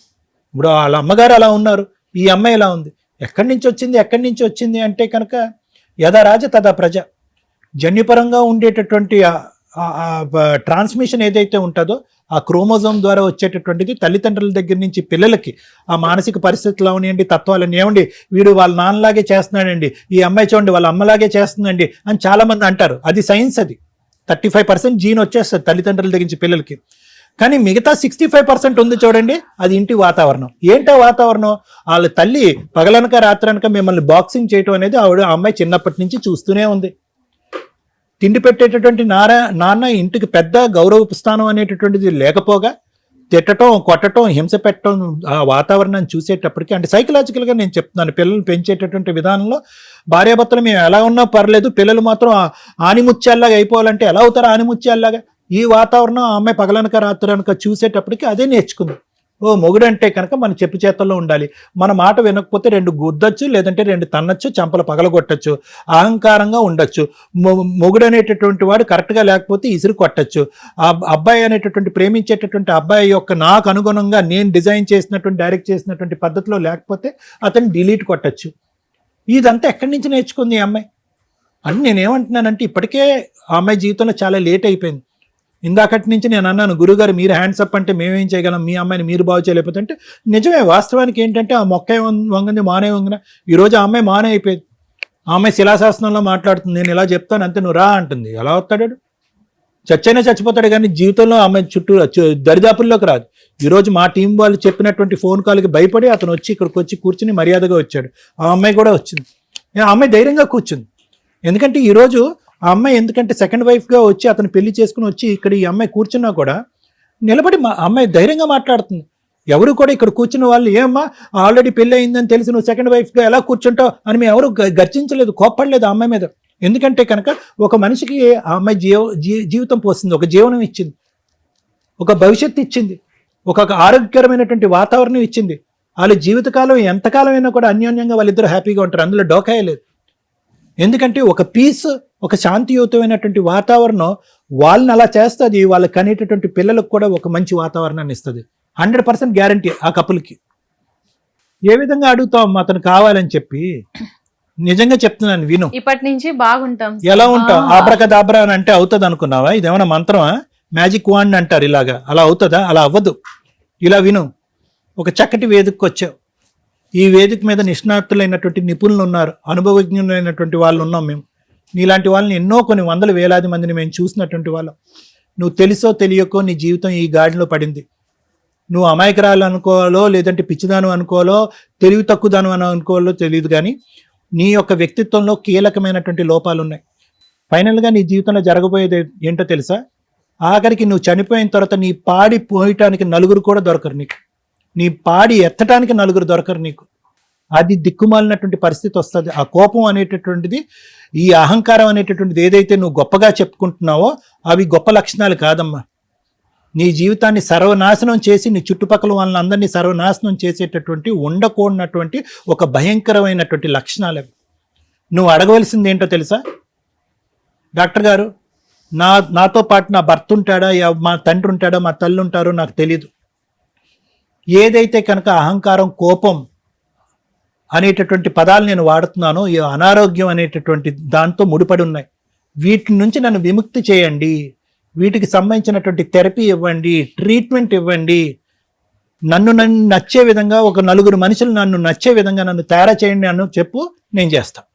ఇప్పుడు వాళ్ళ అమ్మగారు అలా ఉన్నారు, ఈ అమ్మాయి ఎలా ఉంది. ఎక్కడి నుంచి వచ్చింది అంటే కనుక యథా రాజ తదా ప్రజ. జన్యుపరంగా ఉండేటటువంటి ట్రాన్స్మిషన్ ఏదైతే ఉంటుందో ఆ క్రోమోజోమ్ ద్వారా వచ్చేటటువంటిది తల్లిదండ్రుల దగ్గర నుంచి పిల్లలకి ఆ మానసిక పరిస్థితులు అవనివ్వండి, తత్వాలని ఏమండి, వీడు వాళ్ళ నాన్నలాగే చేస్తున్నాడండి, ఈ అమ్మాయి చూడండి వాళ్ళ అమ్మలాగే చేస్తుందండి అని చాలా మంది అంటారు. అది సైన్స్. అది 35% జీన్ వచ్చేస్తుంది తల్లిదండ్రుల దగ్గర నుంచి పిల్లలకి. కానీ మిగతా 65% ఉంది చూడండి, అది ఇంటి వాతావరణం. ఏంటో వాతావరణం? వాళ్ళ తల్లి పగలనక రాత్రనక మిమ్మల్ని బాక్సింగ్ చేయటం అనేది ఆ అమ్మాయి చిన్నప్పటి నుంచి చూస్తూనే ఉంది. తిండి పెట్టేటటువంటి నాన్న ఇంటికి పెద్ద గౌరవ స్థానం అనేటటువంటిది లేకపోగా తిట్టడం, కొట్టడం, హింస పెట్టడం ఆ వాతావరణాన్ని చూసేటప్పటికి, అంటే సైకలాజికల్గా నేను చెప్తున్నాను, పిల్లల్ని పెంచేటటువంటి విధానంలో భార్యాభర్తలు మేము ఎలా ఉన్నా పర్లేదు, పిల్లలు మాత్రం ఆనిముత్యాల్లాగా అయిపోవాలంటే ఎలా అవుతారు ఆనిముత్యాల్లాగా? ఈ వాతావరణం ఆ అమ్మాయి పగలనక రాత్రనక చూసేటప్పటికి అదే నేర్చుకుంది. ఓ మొగుడంటే కనుక మన చెప్పు చేతల్లో ఉండాలి, మన మాట వినకపోతే 2 గుద్దచ్చు, లేదంటే 2 తన్నచ్చు, చంపలు పగలగొట్టచ్చు, అహంకారంగా ఉండొచ్చు. మొగుడు అనేటటువంటి వాడు కరెక్ట్గా లేకపోతే ఇసురు కొట్టచ్చు. ఆ అబ్బాయి అనేటటువంటి ప్రేమించేటటువంటి అబ్బాయి యొక్క నాకు అనుగుణంగా నేను డిజైన్ చేసినటువంటి, డైరెక్ట్ చేసినటువంటి పద్ధతిలో లేకపోతే అతన్ని డిలీట్ కొట్టచ్చు. ఇదంతా ఎక్కడి నుంచి నేర్చుకుంది ఈ అమ్మాయి అని నేనేమంటున్నానంటే, ఇప్పటికే ఆ అమ్మాయి జీవితంలో చాలా లేట్ అయిపోయింది. ఇందాకటి నుంచి నేను అన్నాను, గురుగారు మీరు హ్యాండ్స్ అప్ అంటే మేమేం చేయగలం, మీ అమ్మాయిని మీరు బాగు చేయలేకపోతే అంటే నిజమే. వాస్తవానికి ఏంటంటే ఆ మొక్క వంగంది మానే వంగిన. ఈరోజు ఆ అమ్మాయి మానే అయిపోయింది. ఆ అమ్మాయి శిలాశాసనంలో మాట్లాడుతుంది, నేను ఇలా చెప్తాను అంతే నువ్వు రా అంటుంది. ఎలా వస్తాడు? చచ్చైనా చచ్చిపోతాడు, కానీ జీవితంలో అమ్మాయి చుట్టూ దరిదాపుల్లోకి రాదు. ఈరోజు మా టీం వాళ్ళు చెప్పినటువంటి ఫోన్ కాల్కి భయపడి అతను వచ్చి ఇక్కడికి వచ్చి కూర్చుని మర్యాదగా వచ్చాడు. ఆ అమ్మాయి కూడా వచ్చింది. ఆ అమ్మాయి ధైర్యంగా కూర్చుంది. ఎందుకంటే ఈరోజు ఆ అమ్మాయి ఎందుకంటే సెకండ్ వైఫ్గా వచ్చి అతను పెళ్లి చేసుకుని వచ్చి ఇక్కడ ఈ అమ్మాయి కూర్చున్నా కూడా నిలబడి అమ్మాయి ధైర్యంగా మాట్లాడుతుంది. ఎవరు కూడా ఇక్కడ కూర్చున్న వాళ్ళు ఏమ్మా ఆల్రెడీ పెళ్ళి అయిందని తెలిసి నువ్వు సెకండ్ వైఫ్గా ఎలా కూర్చుంటావు అని మేము ఎవరు గర్జించలేదు, కోప్పడలేదు ఆ అమ్మాయి మీద. ఎందుకంటే కనుక ఒక మనిషికి ఆ అమ్మాయి జీవితం పోస్తుంది, ఒక జీవనం ఇచ్చింది, ఒక భవిష్యత్తు ఇచ్చింది, ఒక ఆరోగ్యకరమైనటువంటి వాతావరణం ఇచ్చింది. వాళ్ళ జీవితకాలం ఎంతకాలం అయినా కూడా అన్యోన్యంగా వాళ్ళిద్దరూ హ్యాపీగా ఉంటారు, అందులో డోకాయ లేదు. ఎందుకంటే ఒక పీస్, ఒక శాంతియుతమైనటువంటి వాతావరణం వాళ్ళని అలా చేస్తుంది, వాళ్ళకి కనేటటువంటి పిల్లలకు కూడా ఒక మంచి వాతావరణాన్ని ఇస్తుంది. 100% గ్యారంటీ ఆ కపుల్కి. ఏ విధంగా అడుగుతాం అతను కావాలని చెప్పి? నిజంగా చెప్తున్నాను, విను. ఇప్పటి నుంచి బాగుంటాం. ఎలా ఉంటావు? ఆబ్రకదాబ్రా అని అంటే అవుతుంది అనుకున్నావా? ఇదేమన్నా మంత్రమా? మ్యాజిక్ వాండ్ అంటారు, ఇలాగా అలా అవుతుందా? అలా అవ్వదు. ఇలా విను. ఒక చక్కటి వేదికకు వచ్చావు. ఈ వేదిక మీద నిష్ణాతులైనటువంటి నిపుణులు ఉన్నారు, అనుభవజ్ఞులైనటువంటి వాళ్ళు ఉన్నాం మేము. నీలాంటి వాళ్ళని ఎన్నో కొన్ని వందల వేలాది మందిని మేము చూసినటువంటి వాళ్ళం. నువ్వు తెలుసో తెలియకో నీ జీవితం ఈ గాడిలో పడింది. నువ్వు అమాయకురాలు అనుకోవాలో, లేదంటే పిచ్చిదాను అనుకోవాలో, తెలివి తక్కువదాను అని అనుకోవాలో తెలియదు, కానీ నీ యొక్క వ్యక్తిత్వంలో కీలకమైనటువంటి లోపాలు ఉన్నాయి. ఫైనల్గా నీ జీవితంలో జరగబోయేది ఏంటో తెలుసా? ఆఖరికి నువ్వు చనిపోయిన తర్వాత నీ పాడి పోయటానికి నలుగురు కూడా దొరకరు నీకు, నీ పాడి ఎత్తటానికి నలుగురు దొరకరు నీకు. అది దిక్కుమాలినటువంటి పరిస్థితి వస్తుంది. ఆ కోపం అనేటటువంటిది, ఈ అహంకారం అనేటటువంటిది ఏదైతే నువ్వు గొప్పగా చెప్పుకుంటున్నావో అవి గొప్ప లక్షణాలు కాదమ్మా. నీ జీవితాన్ని సర్వనాశనం చేసి నీ చుట్టుపక్కల వాళ్ళని అందరినీ సర్వనాశనం చేసేటటువంటి, ఉండకూడనటువంటి ఒక భయంకరమైనటువంటి లక్షణాలు అవి. నువ్వు అడగవలసింది ఏంటో తెలుసా? డాక్టర్ గారు, నాతో పాటు నా భర్త ఉంటాడా, మా తండ్రి ఉంటాడా, మా తల్లి ఉంటారో నాకు తెలీదు. ఏదైతే కనుక అహంకారం, కోపం అనేటటువంటి పదాలు నేను వాడుతున్నానో, ఈ అనారోగ్యం అనేటటువంటి దాంతో ముడిపడి ఉన్నాయి. వీటి నుంచి నన్ను విముక్తి చేయండి, వీటికి సంబంధించినటువంటి థెరపీ ఇవ్వండి, ట్రీట్మెంట్ ఇవ్వండి. నన్ను నచ్చే విధంగా, ఒక నలుగురు మనుషులు నన్ను నచ్చే విధంగా నన్ను తయారు చేయండి అని చెప్పు, నేను చేస్తాను.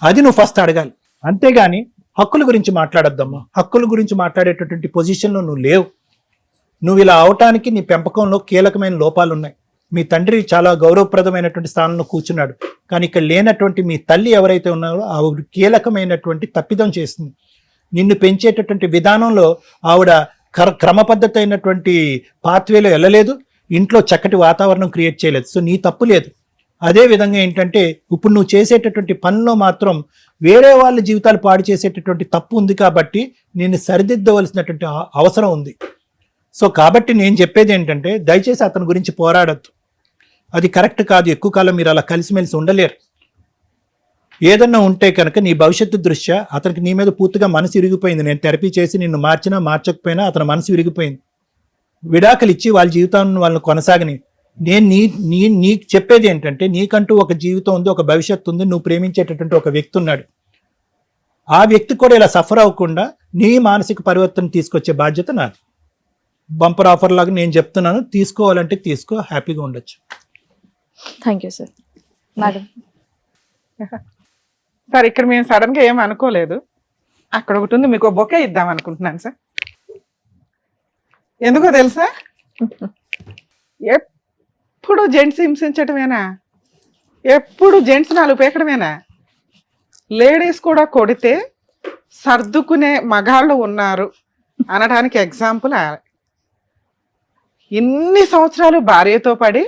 అది నువ్వు ఫస్ట్ అడగాలి. అంతేగాని హక్కుల గురించి మాట్లాడొద్దమ్మా. హక్కుల గురించి మాట్లాడేటటువంటి పొజిషన్లో నువ్వు లేవు. నువ్వు ఇలా అవటానికి నీ పెంపకంలో కీలకమైన లోపాలు ఉన్నాయి. మీ తండ్రి చాలా గౌరవప్రదమైనటువంటి స్థానంలో కూర్చున్నాడు, కానీ ఇక్కడ లేనటువంటి మీ తల్లి ఎవరైతే ఉన్నారో ఆవిడ కీలకమైనటువంటి తప్పిదం చేస్తుంది. నిన్ను పెంచేటటువంటి విధానంలో ఆవిడ క్రమపద్ధతి అయినటువంటి పాత్వేలో వెళ్ళలేదు, ఇంట్లో చక్కటి వాతావరణం క్రియేట్ చేయలేదు. సో నీ తప్పు లేదు. అదే విధంగా ఏంటంటే ఇప్పుడు నువ్వు చేసేటటువంటి పనిలో మాత్రం వేరే వాళ్ళ జీవితాలు పాడు చేసేటటువంటి తప్పు ఉంది, కాబట్టి నేను సరిదిద్దవలసినటువంటి అవసరం ఉంది. సో కాబట్టి నేను చెప్పేది ఏంటంటే, దయచేసి అతని గురించి పోరాడద్దు. అది కరెక్ట్ కాదు. ఎక్కువ కాలం మీరు అలా కలిసిమెలిసి ఉండలేరు. ఏదన్నా ఉంటే కనుక నీ భవిష్యత్తు దృష్ట్యా అతనికి నీ మీద పూర్తిగా మనసు విరిగిపోయింది. నేను థెరపీ చేసి నిన్ను మార్చినా మార్చకపోయినా అతని మనసు విరిగిపోయింది. విడాకులు ఇచ్చి వాళ్ళ జీవితాన్ని వాళ్ళని కొనసాగని. నేను నీకు చెప్పేది ఏంటంటే, నీకంటూ ఒక జీవితం ఉంది, ఒక భవిష్యత్తు ఉంది, నువ్వు ప్రేమించేటటువంటి ఒక వ్యక్తి ఉన్నాడు. ఆ వ్యక్తి కూడా ఇలా సఫర్ అవ్వకుండా నీ మానసిక పరివర్తన తీసుకొచ్చే బాధ్యత నాది. బంపర్ ఆఫర్ లాగా నేను చెప్తున్నాను, తీసుకోవాలంటే తీసుకో, హ్యాపీగా ఉండొచ్చు. Thank you sir. Madam, sir ఇక్కడ మేము సడన్ గా ఏం అనుకోలేదు. అక్కడ ఒకటి ఉంది, మీకు బొకే ఇద్దాం అనుకుంటున్నాను సార్. ఎందుకో తెలుసా? ఎప్పుడు జెంట్స్ హింసించటమేనా? ఎప్పుడు జెంట్స్ నాలుగు పేకడమేనా? లేడీస్ కూడా కొడితే సర్దుకునే మగాళ్ళు ఉన్నారు అనడానికి ఎగ్జాంపుల్. ఇన్ని సంవత్సరాలు భార్యతో పడి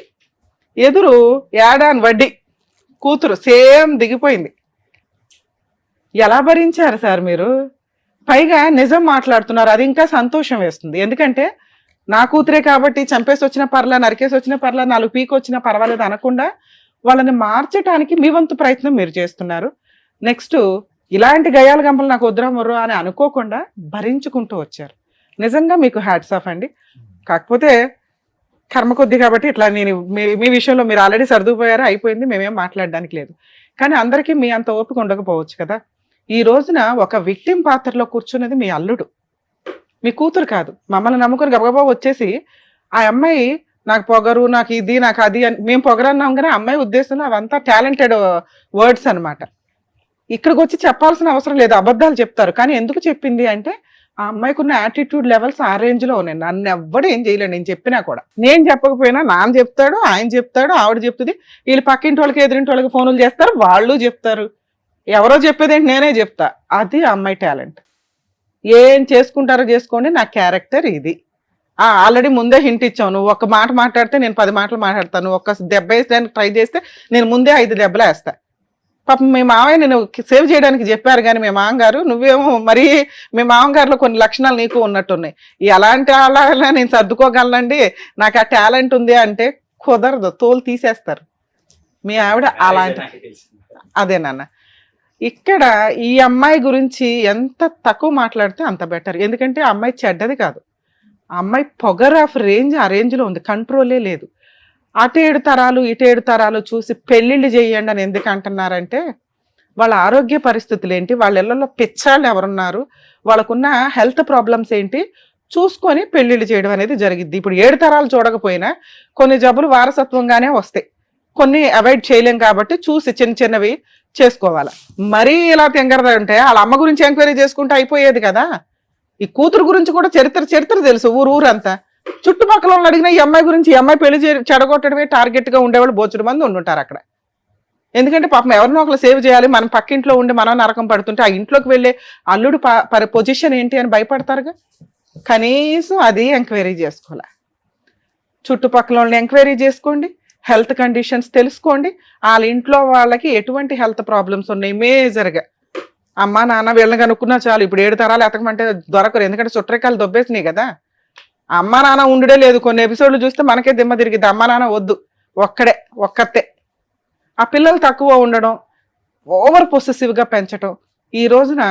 ఎదురు ఏడాన్ వడ్డీ కూతురు సేమ్ దిగిపోయింది. ఎలా భరించారు సార్ మీరు? పైగా నిజం మాట్లాడుతున్నారు, అది ఇంకా సంతోషం వేస్తుంది. ఎందుకంటే నా కూతురే కాబట్టి చంపేసి వచ్చిన పర్లా, నరికేసి వచ్చిన పర్లా, 4 పీకి వచ్చినా పర్వాలేదు అనకుండా వాళ్ళని మార్చడానికి మీ వంతు ప్రయత్నం మీరు చేస్తున్నారు. నెక్స్ట్ ఇలాంటి గయాల గంపలు నాకు వద్దురా మొర్రో అని అనుకోకుండా భరించుకుంటూ వచ్చారు. నిజంగా మీకు హ్యాట్స్ ఆఫ్ అండి. కాకపోతే కర్మ కొద్ది కాబట్టి ఇట్లా నేను మీ విషయంలో మీరు ఆల్రెడీ సర్దుకుపోయారు, అయిపోయింది, మేమేం మాట్లాడడానికి లేదు. కానీ అందరికీ మీ అంత ఓపిక ఉండకపోవచ్చు కదా. ఈ రోజున ఒక విక్టిమ్ పాత్రలో కూర్చున్నది మీ అల్లుడు, మీ కూతురు కాదు. మమ్మల్ని నమ్ముకొని గబగబా వచ్చేసి ఆ అమ్మాయి నాకు పొగరు, నాకు ఇది, నాకు అది అని మేము పొగరన్నాం, కానీ అమ్మాయి ఉద్దేశంలో అవంతా టాలెంటెడ్ వర్డ్స్ అనమాట. ఇక్కడికి వచ్చి చెప్పాల్సిన అవసరం లేదు, అబద్ధాలు చెప్తారు. కానీ ఎందుకు చెప్పింది అంటే ఆ అమ్మాయికి ఉన్న యాటిట్యూడ్ లెవెల్స్ ఆ రేంజ్ లో ఉన్నాయి. నన్ను ఎవ్వడు ఏం చేయలేడు, నేను చెప్పినా కూడా. నేను చెప్పకపోయినా నాన్న చెప్తాడు, ఆయన చెప్తాడు, ఆవిడ చెప్తుంది, వీళ్ళు పక్కింటి వాళ్ళకి ఎదురింటి వాళ్ళకి ఫోన్లు చేస్తారు, వాళ్ళు చెప్తారు. ఎవరో చెప్పేదేంటి, నేనే చెప్తా. అది ఆ అమ్మాయి టాలెంట్. ఏం చేసుకుంటారో చేసుకోండి, నా క్యారెక్టర్ ఇది. ఆల్రెడీ ముందే హింట్ ఇచ్చావు, నువ్వు ఒక మాట మాట్లాడితే నేను 10 మాటలు మాట్లాడతాను, నువ్వు ఒక్క దెబ్బ వేసడానికి ట్రై చేస్తే నేను ముందే 5 దెబ్బలు వేస్తా. పాపం మీ మావయ్య నేను సేవ్ చేయడానికి చెప్పారు, కానీ మీ మామగారు నువ్వేమో మరీ మీ మామగారిలో కొన్ని లక్షణాలు నీకు ఉన్నట్టున్నాయి. ఎలాంటి అలా నేను సర్దుకోగలనండి, నాకు ఆ టాలెంట్ ఉంది అంటే కుదరదు, తోలు తీసేస్తారు. మీ ఆవిడ అలాంటి అదే నాన్న. ఇక్కడ ఈ అమ్మాయి గురించి ఎంత తక్కువ మాట్లాడితే అంత బెటర్. ఎందుకంటే ఆ అమ్మాయి చెడ్డది కాదు, ఆ అమ్మాయి పొగర్ ఆఫ్ రేంజ్ ఆ రేంజ్లో ఉంది, కంట్రోలే లేదు. అటు 7 తరాలు ఇటు 7 తరాలు చూసి పెళ్ళిళ్ళు చేయండి అని ఎందుకు అంటున్నారంటే వాళ్ళ ఆరోగ్య పరిస్థితులు ఏంటి, వాళ్ళ ఇళ్లలో పిచ్చాళ్ళు ఎవరున్నారు, వాళ్ళకున్న హెల్త్ ప్రాబ్లమ్స్ ఏంటి చూసుకొని పెళ్ళిళ్ళు చేయడం అనేది జరిగిద్ది. ఇప్పుడు 7 తరాలు చూడకపోయినా కొన్ని జబ్బులు వారసత్వంగానే వస్తాయి, కొన్ని అవాయిడ్ చేయలేం కాబట్టి చూసి చిన్న చిన్నవి చేసుకోవాలి. మరీ ఇలా తెంగరదా ఉంటే వాళ్ళ అమ్మ గురించి ఎంక్వైరీ చేసుకుంటే అయిపోయేది కదా. ఈ కూతురు గురించి కూడా చరిత్ర తెలుసు ఊరంతా. చుట్టుపక్కల వాళ్ళు అడిగినా ఈ అమ్మాయి గురించి, ఈ అమ్మాయి పెళ్లి చెడగొట్టడమే టార్గెట్ గా ఉండేవాళ్ళు బోచుడు మంది ఉండుంటారు అక్కడ. ఎందుకంటే పాపం ఎవరినో ఒకరు సేవ్ చేయాలి, మనం పక్కింట్లో ఉండి మనం నరకం పడుతుంటే ఆ ఇంట్లోకి వెళ్ళే అల్లుడు పొజిషన్ ఏంటి అని భయపడతారుగా. కనీసం అది ఎంక్వైరీ చేసుకోవాలి. చుట్టుపక్కల వాళ్ళని ఎంక్వైరీ చేసుకోండి, హెల్త్ కండిషన్స్ తెలుసుకోండి, వాళ్ళ ఇంట్లో వాళ్ళకి ఎటువంటి హెల్త్ ప్రాబ్లమ్స్ ఉన్నాయి మేజర్గా. అమ్మ నాన్న వీళ్ళని కనుక్కున్నా చాలు. ఇప్పుడు 7 తరాలు ఎతకమంటే దొరకరు, ఎందుకంటే చుట్టరికాయలు దొబ్బేసినాయి కదా. అమ్మ నాన్న ఉండడే లేదు. కొన్ని ఎపిసోడ్లు చూస్తే మనకే దిమ్మ తిరిగిద్ది. అమ్మ నాన్న వద్దు, ఒక్కతే. ఆ పిల్లలు తక్కువ ఉండడం, ఓవర్ పొసెసివ్గా పెంచడం. ఈ రోజున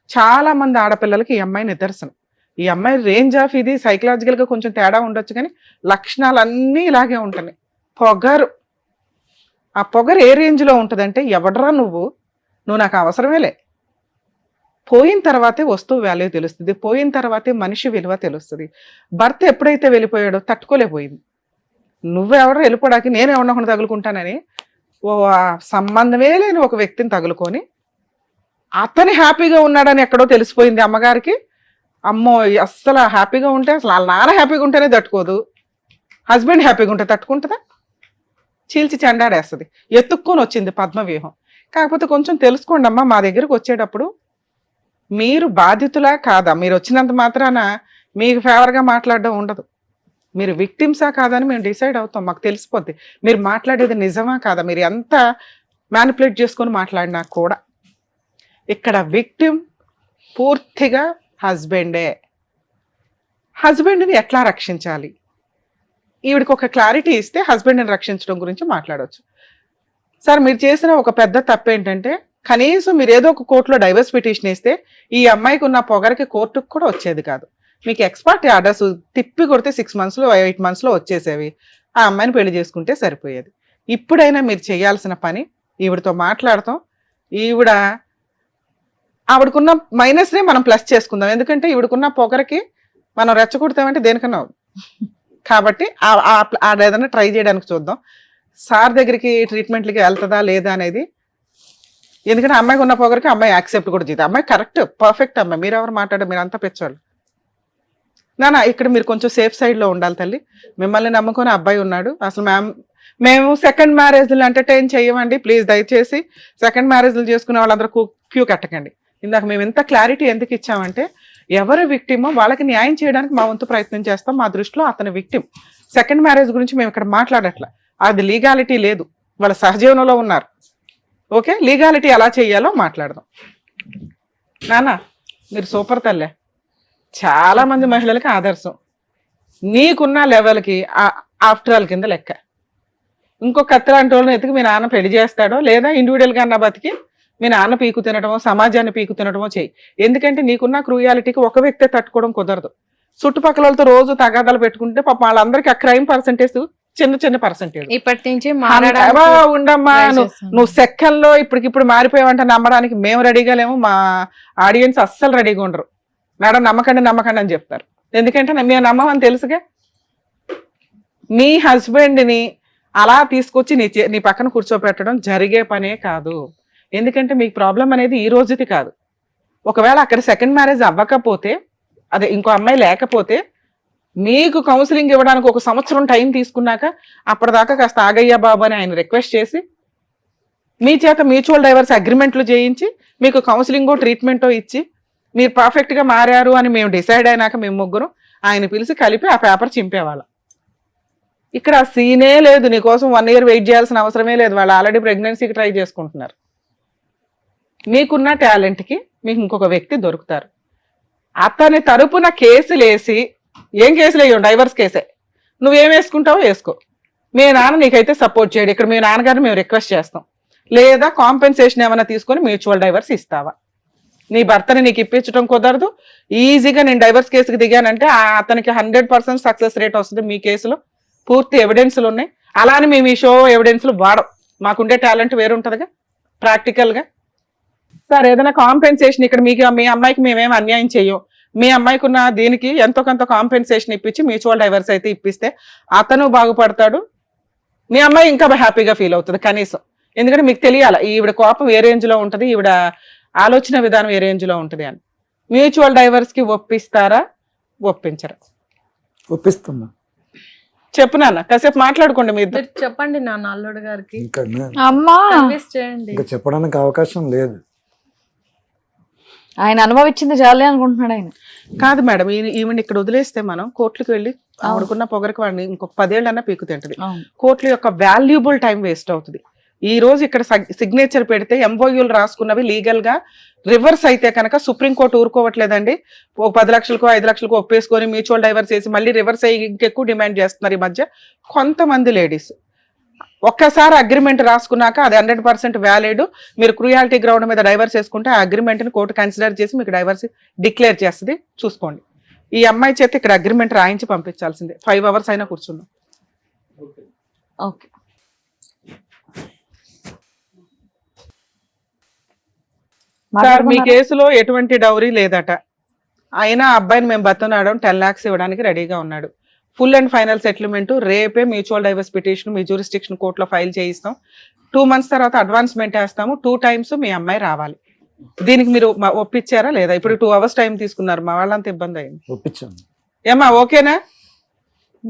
చాలా మంది ఆడపిల్లలకి ఈ అమ్మాయి నిదర్శనం. ఈ అమ్మాయి రేంజ్ ఆఫ్ ఇది సైకలాజికల్గా కొంచెం తేడా ఉండొచ్చు, కానీ లక్షణాలన్నీ ఇలాగే ఉంటున్నాయి. పొగరు, ఆ పొగరు ఏ రేంజ్లో ఉంటుందంటే ఎవడరా నువ్వు నాకు అవసరమేలే. పోయిన తర్వాతే వస్తువు వాల్యూ తెలుస్తుంది, పోయిన తర్వాతే మనిషి విలువ తెలుస్తుంది. భర్త ఎప్పుడైతే వెళ్ళిపోయాడో తట్టుకోలేకపోయింది. నువ్వెవడో వెళ్ళిపోవడానికి నేను ఎవరినొకరిని తగులుకుంటానని సంబంధమే లేని ఒక వ్యక్తిని తగులుకొని అతని హ్యాపీగా ఉన్నాడని ఎక్కడో తెలిసిపోయింది అమ్మగారికి. అమ్మో అస్సలు హ్యాపీగా ఉంటే అసలు వాళ్ళ నాన్న హ్యాపీగా ఉంటేనే తట్టుకోదు, హస్బెండ్ హ్యాపీగా ఉంటే తట్టుకుంటుందా? చీల్చి చెండాడేస్తుంది. ఎత్తుక్కొని వచ్చింది పద్మవ్యూహం. కాకపోతే కొంచెం తెలుసుకోండి అమ్మా, మా దగ్గరకు వచ్చేటప్పుడు మీరు బాధితులా కాదా, మీరు వచ్చినంత మాత్రాన మీకు ఫేవర్గా మాట్లాడడం ఉండదు. మీరు విక్టిమ్సా కాదని మేము డిసైడ్ అవుతాం, మాకు తెలిసిపోద్ది మీరు మాట్లాడేది నిజమా కాదా. మీరు ఎంత మ్యానిపులేట్ చేసుకొని మాట్లాడినా కూడా ఇక్కడ విక్టిమ్ పూర్తిగా హస్బెండే. హస్బెండ్ని ఎట్లా రక్షించాలి, ఈవిడికి ఒక క్లారిటీ ఇస్తే హస్బెండ్ని రక్షించడం గురించి మాట్లాడవచ్చు. సార్ మీరు చేసిన ఒక పెద్ద తప్పు ఏంటంటే కనీసం మీరు ఏదో ఒక కోర్టులో డైవర్స్ పిటిషన్ ఇస్తే ఈ అమ్మాయికి ఉన్న పొగరికి కోర్టుకు కూడా వచ్చేది కాదు. మీకు ఎక్స్పర్ట్ ఆర్డర్స్ తిప్పి కొడితే 6 monthsలో 8 monthsలో వచ్చేసేవి. ఆ అమ్మాయిని పెళ్లి చేసుకుంటే సరిపోయేది. ఇప్పుడైనా మీరు చేయాల్సిన పని ఈవిడతో మాట్లాడతాం. ఆవిడకున్న మైనస్నే మనం ప్లస్ చేసుకుందాం. ఎందుకంటే ఈవిడకున్న పొగరికి మనం రెచ్చగొడతామంటే దేనికన్నా కాబట్టి ఏదైనా ట్రై చేయడానికి చూద్దాం. సార్ దగ్గరికి ట్రీట్మెంట్లకి వెళ్తుందా లేదా అనేది, ఎందుకంటే అమ్మాయికి ఉన్న పొగరికి అమ్మాయి యాక్సెప్ట్ కూడా చేద్దాం. అమ్మాయి కరెక్ట్ పర్ఫెక్ట్ అమ్మాయి, మీరు ఎవరు మాట్లాడారు, మీరు అంతా పెంచాలి నాన్న. ఇక్కడ మీరు కొంచెం సేఫ్ సైడ్లో ఉండాలి తల్లి. మిమ్మల్ని నమ్ముకొని అబ్బాయి ఉన్నాడు. అసలు మేము సెకండ్ మ్యారేజ్లు ఎంటర్టైన్ చేయమండి ప్లీజ్. దయచేసి సెకండ్ మ్యారేజ్లు చేసుకునే వాళ్ళందరూ క్యూ కట్టకండి. ఇందాక మేము ఎంత క్లారిటీ ఎందుకు ఇచ్చామంటే ఎవరు విక్టిమో వాళ్ళకి న్యాయం చేయడానికి మా వంతు ప్రయత్నం చేస్తాం. మా దృష్టిలో అతని విక్టిమ్. సెకండ్ మ్యారేజ్ గురించి మేము ఇక్కడ మాట్లాడట్లా, అది లీగాలిటీ లేదు, వాళ్ళ సహజీవనంలో ఉన్నారు. ఓకే, లీగాలిటీ ఎలా చేయాలో మాట్లాడదాం. నాన్న మీరు సూపర్ తల్లే, చాలా మంది మహిళలకి ఆదర్శం. నీకున్న లెవెల్కి ఆఫ్టర్ ఆల్ కింద లెక్క. ఇంకో కత్తిలాంటి వాళ్ళని ఎత్తుకు మీ నాన్న పెళ్లి చేస్తాడో లేదా ఇండివిజువల్గా అన్న బతికి మీ నాన్న పీకు తినడమో సమాజాన్ని పీకు తినడమో చేయి. ఎందుకంటే నీకున్న క్రూయాలిటీకి ఒక వ్యక్తే తట్టుకోవడం కుదరదు. చుట్టుపక్కల వాళ్ళతో రోజు తగాదాలు పెట్టుకుంటే పాప వాళ్ళందరికీ ఆ క్రైమ్ పర్సెంటేజ్ చిన్న పర్సెంటేజ్. ఇప్పటి నుంచి ఉండమ్మా, నువ్వు సెకండ్లో ఇప్పటికిప్పుడు మారిపోయావంటే నమ్మడానికి మేము రెడీగా లేము, మా ఆడియన్స్ అస్సలు రెడీగా ఉండరు. మేడం నమ్మకండి అని చెప్తారు. ఎందుకంటే మేము నమ్మమని తెలుసుగా. మీ హస్బెండ్ని అలా తీసుకొచ్చి నీ పక్కన కూర్చోపెట్టడం జరిగే పనే కాదు. ఎందుకంటే మీకు ప్రాబ్లం అనేది ఈ రోజుది కాదు. ఒకవేళ అక్కడ సెకండ్ మ్యారేజ్ అవ్వకపోతే, అదే ఇంకో అమ్మాయి లేకపోతే మీకు కౌన్సిలింగ్ ఇవ్వడానికి 1 సంవత్సరం టైం తీసుకున్నాక అప్పటిదాకా కాస్త ఆగయ్యా బాబు అని ఆయన రిక్వెస్ట్ చేసి మీ చేత మ్యూచువల్ డైవర్స్ అగ్రిమెంట్లు చేయించి మీకు కౌన్సిలింగో ట్రీట్మెంటో ఇచ్చి మీరు పర్ఫెక్ట్గా మారారు అని మేము డిసైడ్ అయినాక మేము ముగ్గురు ఆయన పిలిచి కలిపి ఆ పేపర్ చింపేవాళ్ళం. ఇక్కడ ఆ సీనే లేదు. నీకోసం 1 year వెయిట్ చేయాల్సిన అవసరమే లేదు. వాళ్ళు ఆల్రెడీ ప్రెగ్నెన్సీకి ట్రై చేసుకుంటున్నారు. మీకున్న టాలెంట్కి మీకు ఇంకొక వ్యక్తి దొరుకుతారు. అతని తరపున కేసులు వేసి, ఏం కేసులు వేయవు, డైవర్స్ కేసే, నువ్వేం వేసుకుంటావో వేసుకో, మీ నాన్న నీకైతే సపోర్ట్ చేయడు. ఇక్కడ మీ నాన్నగారిని మేము రిక్వెస్ట్ చేస్తాం, లేదా కాంపెన్సేషన్ ఏమైనా తీసుకొని మ్యూచువల్ డైవర్స్ ఇస్తావా? నీ భర్తని నీకు ఇప్పించడం కుదరదు, ఈజీగా నేను డైవర్స్ కేసుకి దిగానంటే అతనికి 100% సక్సెస్ రేట్ వస్తుంది. మీ కేసులో పూర్తి ఎవిడెన్స్లు ఉన్నాయి. అలానే మేము ఈ షో ఎవిడెన్స్లు వాడం, మాకుండే టాలెంట్ వేరుంటుందిగా ప్రాక్టికల్గా. సార్ ఏదైనా కాంపెన్సేషన్ ఇక్కడ మీకు మీ అమ్మాయికి మేమేం అన్యాయం చెయ్యం, మీ అమ్మాయికి ఉన్న దీనికి ఎంతో కొంత కాంపెన్సేషన్ ఇప్పించి మ్యూచువల్ డైవర్స్ అయితే ఇప్పిస్తే అతను బాగుపడతాడు, మీ అమ్మాయి ఇంకా హ్యాపీగా ఫీల్ అవుతుంది కనీసం. ఎందుకంటే మీకు తెలియాలి ఈవిడ కోపం ఏ రేంజ్లో ఉంటుంది, ఈవిడ ఆలోచన విధానం ఏ రేంజ్లో ఉంటుంది అని. మ్యూచువల్ డైవర్స్కి ఒప్పిస్తారా ఒప్పించరా? ఒప్పిస్తున్నా. చెప్పు నాన్న, కాసేపు మాట్లాడుకోండి మీ ఇద్దరు. మీరు చెప్పండి నాన్న అల్లుడు గారికి, ఇంకా అమ్మా కన్విన్స్ చేయండి. ఇంకా చెప్పడానికి అవకాశం లేదు. ఆయన అనుభవించింది చాలే అనుకుంటున్నాడు ఆయన. కాదు మేడం, ఈవెన్ ఇక్కడ వదిలేస్తే మనం కోర్టులకు వెళ్ళి ఆవిడకున్న పొగరికి వాడిని ఇంకొక 10 ఏళ్ళన్నా పీకు తింటది. కోర్టుల యొక్క వాల్యుబుల్ టైం వేస్ట్ అవుతుంది. ఈ రోజు ఇక్కడ సిగ్నేచర్ పెడితే ఎంఓయూలు రాసుకున్నవి లీగల్ గా రివర్స్ అయితే కనుక సుప్రీంకోర్టు ఊరుకోవట్లేదండి. ఒక 10 లక్షలకో 5 లక్షలకో ఒప్పేసుకొని మ్యూచువల్ డైవర్స్ చేసి మళ్ళీ రివర్స్ అయ్యి ఇంకెక్కువ డిమాండ్ చేస్తున్నారు ఈ మధ్య కొంతమంది లేడీస్. ఒక్కసారి అగ్రిమెంట్ రాసుకున్నాక అది 100% వ్యాలిడ్. మీరు క్రూయాలిటీ గ్రౌండ్ మీద డైవర్స్ చేసుకుంటే ఆ అగ్రిమెంట్ ని కోర్టు కన్సిడర్ చేసి మీకు డైవర్స్ డిక్లేర్ చేస్తుంది. చూసుకోండి. ఈ అమ్మాయి చేత ఇక్కడ అగ్రిమెంట్ రాయించి పంపించాల్సిందే. 5 hours అయినా కూర్చున్నాం. ఓకే. సార్ మీ కేసులో ఎటువంటి డౌరీ లేదట, అయినా అబ్బాయిని మేము బతున్నాడు 10 lakhs ఇవ్వడానికి రెడీగా ఉన్నాడు. ఫుల్ అండ్ ఫైనల్ సెటిల్మెంట్ రేపే మ్యూచువల్ డైవర్స్ పిటిషన్ మీ జ్యూరిస్డిక్షన్ కోర్టులో ఫైల్ చేయిస్తాం. 2 months తర్వాత అడ్వాన్స్మెంట్ వేస్తాము. 2 times మీ అమ్మాయి రావాలి. దీనికి మీరు ఒప్పించారా లేదా? ఇప్పుడు 2 hours టైం తీసుకున్నారు, మా వాళ్ళంతా ఇబ్బంది అయింది. ఒప్పించాను. ఏమా ఓకేనా?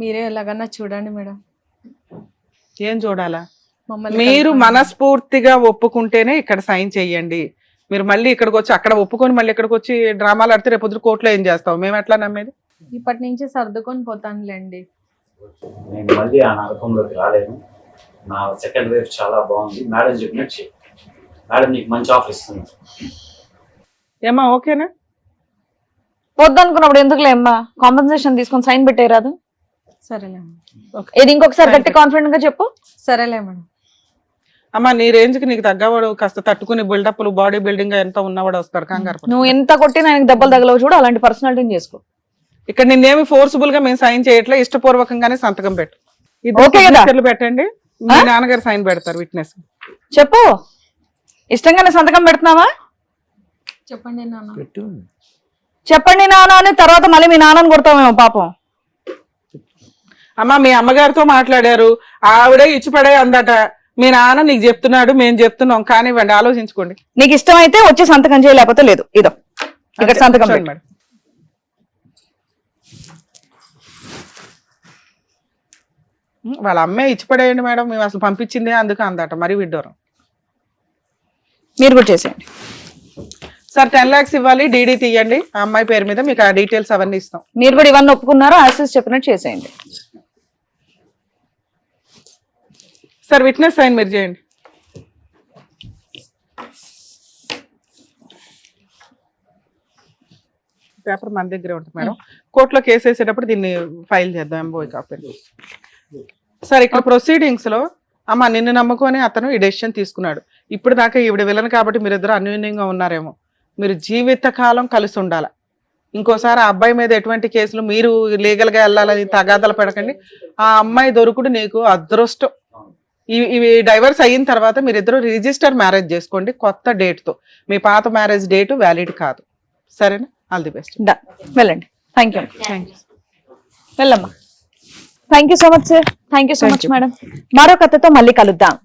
మీరే ఎలాగన్నా చూడండి మేడం. ఏం చూడాలా? మమ్మల్ని మీరు మనస్ఫూర్తిగా ఒప్పుకుంటేనే ఇక్కడ సైన్ చెయ్యండి. మీరు మళ్ళీ ఇక్కడికి వచ్చి అక్కడ ఒప్పుకొని మళ్ళీ ఇక్కడికి వచ్చి డ్రామాలు ఆడితే రేపు పొద్దున కోర్టులో ఏం చేస్తాం? మేము ఎట్లా నమ్మేది? ఇప్పటి నుంచి సర్దుకొని పోతానులేండి. నేను మళ్ళీ ఆ నరకంలోకి రాలేను. నా సెకండ్ వైఫ్ చాలా బాగుంది. మేడం చెప్పినట్టు చెయ్యి. మేడం నీకు మంచి ఆఫర్ ఇస్తుంది. ఏమా ఓకేనా? వద్దనుకున్నప్పుడు ఎందుకులే అమ్మా, కాంపెన్సేషన్ తీసుకొని సైన్ పెట్టేరాదు. సరేలే ఇది ఇంకొకసారి గట్టి కాన్ఫిడెంట్ గా చెప్పు. సరేలే మేడం. అమ్మా నీ రేంజ్ కి నీకు తగ్గవాడు కాస్త తట్టుకుని బిల్డప్లు బాడీ బిల్డింగ్ ఎంత ఉన్నవాడు వస్తాడు. కంగారు నువ్వు ఎంత కొట్టినా ఆయనకి దెబ్బలు తగలవు చూడు, అలాంటి పర్సనాలిటీని చేసుకో. ఇక్కడ నిన్నేమి ఫోర్స్ఫుల్ గా మేము సైన్ చేయట్లే, ఇష్టపూర్వకంగానే సంతకం పెట్టు. ఓకే కదా? పెట్టండి, మీ నాన్నగారు సైన్ పెడతారు విట్నెస్. చెప్పు, ఇష్టంగానే సంతకం పెడుతున్నావా? చెప్పండి నాన్న. పెట్టు. చెప్పండి నాన్న అని తర్వాత మళ్ళీ మీ నాన్నని కొడతామేమో పాపం. అమ్మ మీ అమ్మగారితో మాట్లాడారు, ఆవిడే ఇచ్చిపడే అందట. మీ నాన్న నీకు చెప్తున్నాడు, మేము చెప్తున్నాం. కానివ్వండి, ఆలోచించుకోండి. నీకు ఇష్టం అయితే వచ్చి సంతకం చేయలేకపోతే లేదు. ఇదో ఇక్కడ సంతకం పెట్టు. మేడం వాళ్ళ అమ్మే ఇచ్చిపడేయండి మేడం, మేము అసలు పంపించిందే అందుకు అందట. మరి విడ్డోరం. మీరు కూడా చేసేయండి సార్. 10 lakhs ఇవ్వాలి, డీడీ తీయండి ఆ అమ్మాయి పేరు మీద, మీకు ఆ డీటెయిల్స్ అవన్నీ ఇస్తాం. మీరు కూడా ఇవన్నీ ఒప్పుకున్నారో ఆసిస్ చెప్పినట్టు చేసేయండి. సార్ విట్నెస్ సైన్ మీరు చేయండి. పేపర్ మన దగ్గరే ఉంటుంది మేడం. కోర్టులో కేసు వేసేటప్పుడు దీన్ని ఫైల్ చేద్దాం. MOI copy. సార్ ఇక్కడ ప్రొసీడింగ్స్ లో అమ్మ నిన్ను నమ్ముకొని అతను ఈ డెసిషన్ తీసుకున్నాడు. ఇప్పుడు దాకా ఈవిడ విలన్ కాబట్టి మీరిద్దరు అన్యోన్యంగా ఉన్నారేమో. మీరు జీవితకాలం కలిసి ఉండాలి. ఇంకోసారి ఆ అబ్బాయి మీద ఎటువంటి కేసులు మీరు లీగల్ గా వెళ్ళాలని తగాదాలు పడకండి. ఆ అమ్మాయి దొరుకుడు నీకు అదృష్టం. ఇవి డైవర్స్ అయిన తర్వాత మీరిద్దరు రిజిస్టర్ మ్యారేజ్ చేసుకోండి కొత్త డేట్ తో. మీ పాత మ్యారేజ్ డేట్ వ్యాలిడ్ కాదు. సరేనా? All the best. వెళ్ళండి. Thank you. వెళ్ళమ్మా. Thank you so much sir. Thank you so much madam. మరో కథతో మళ్ళీ కలుద్దాం.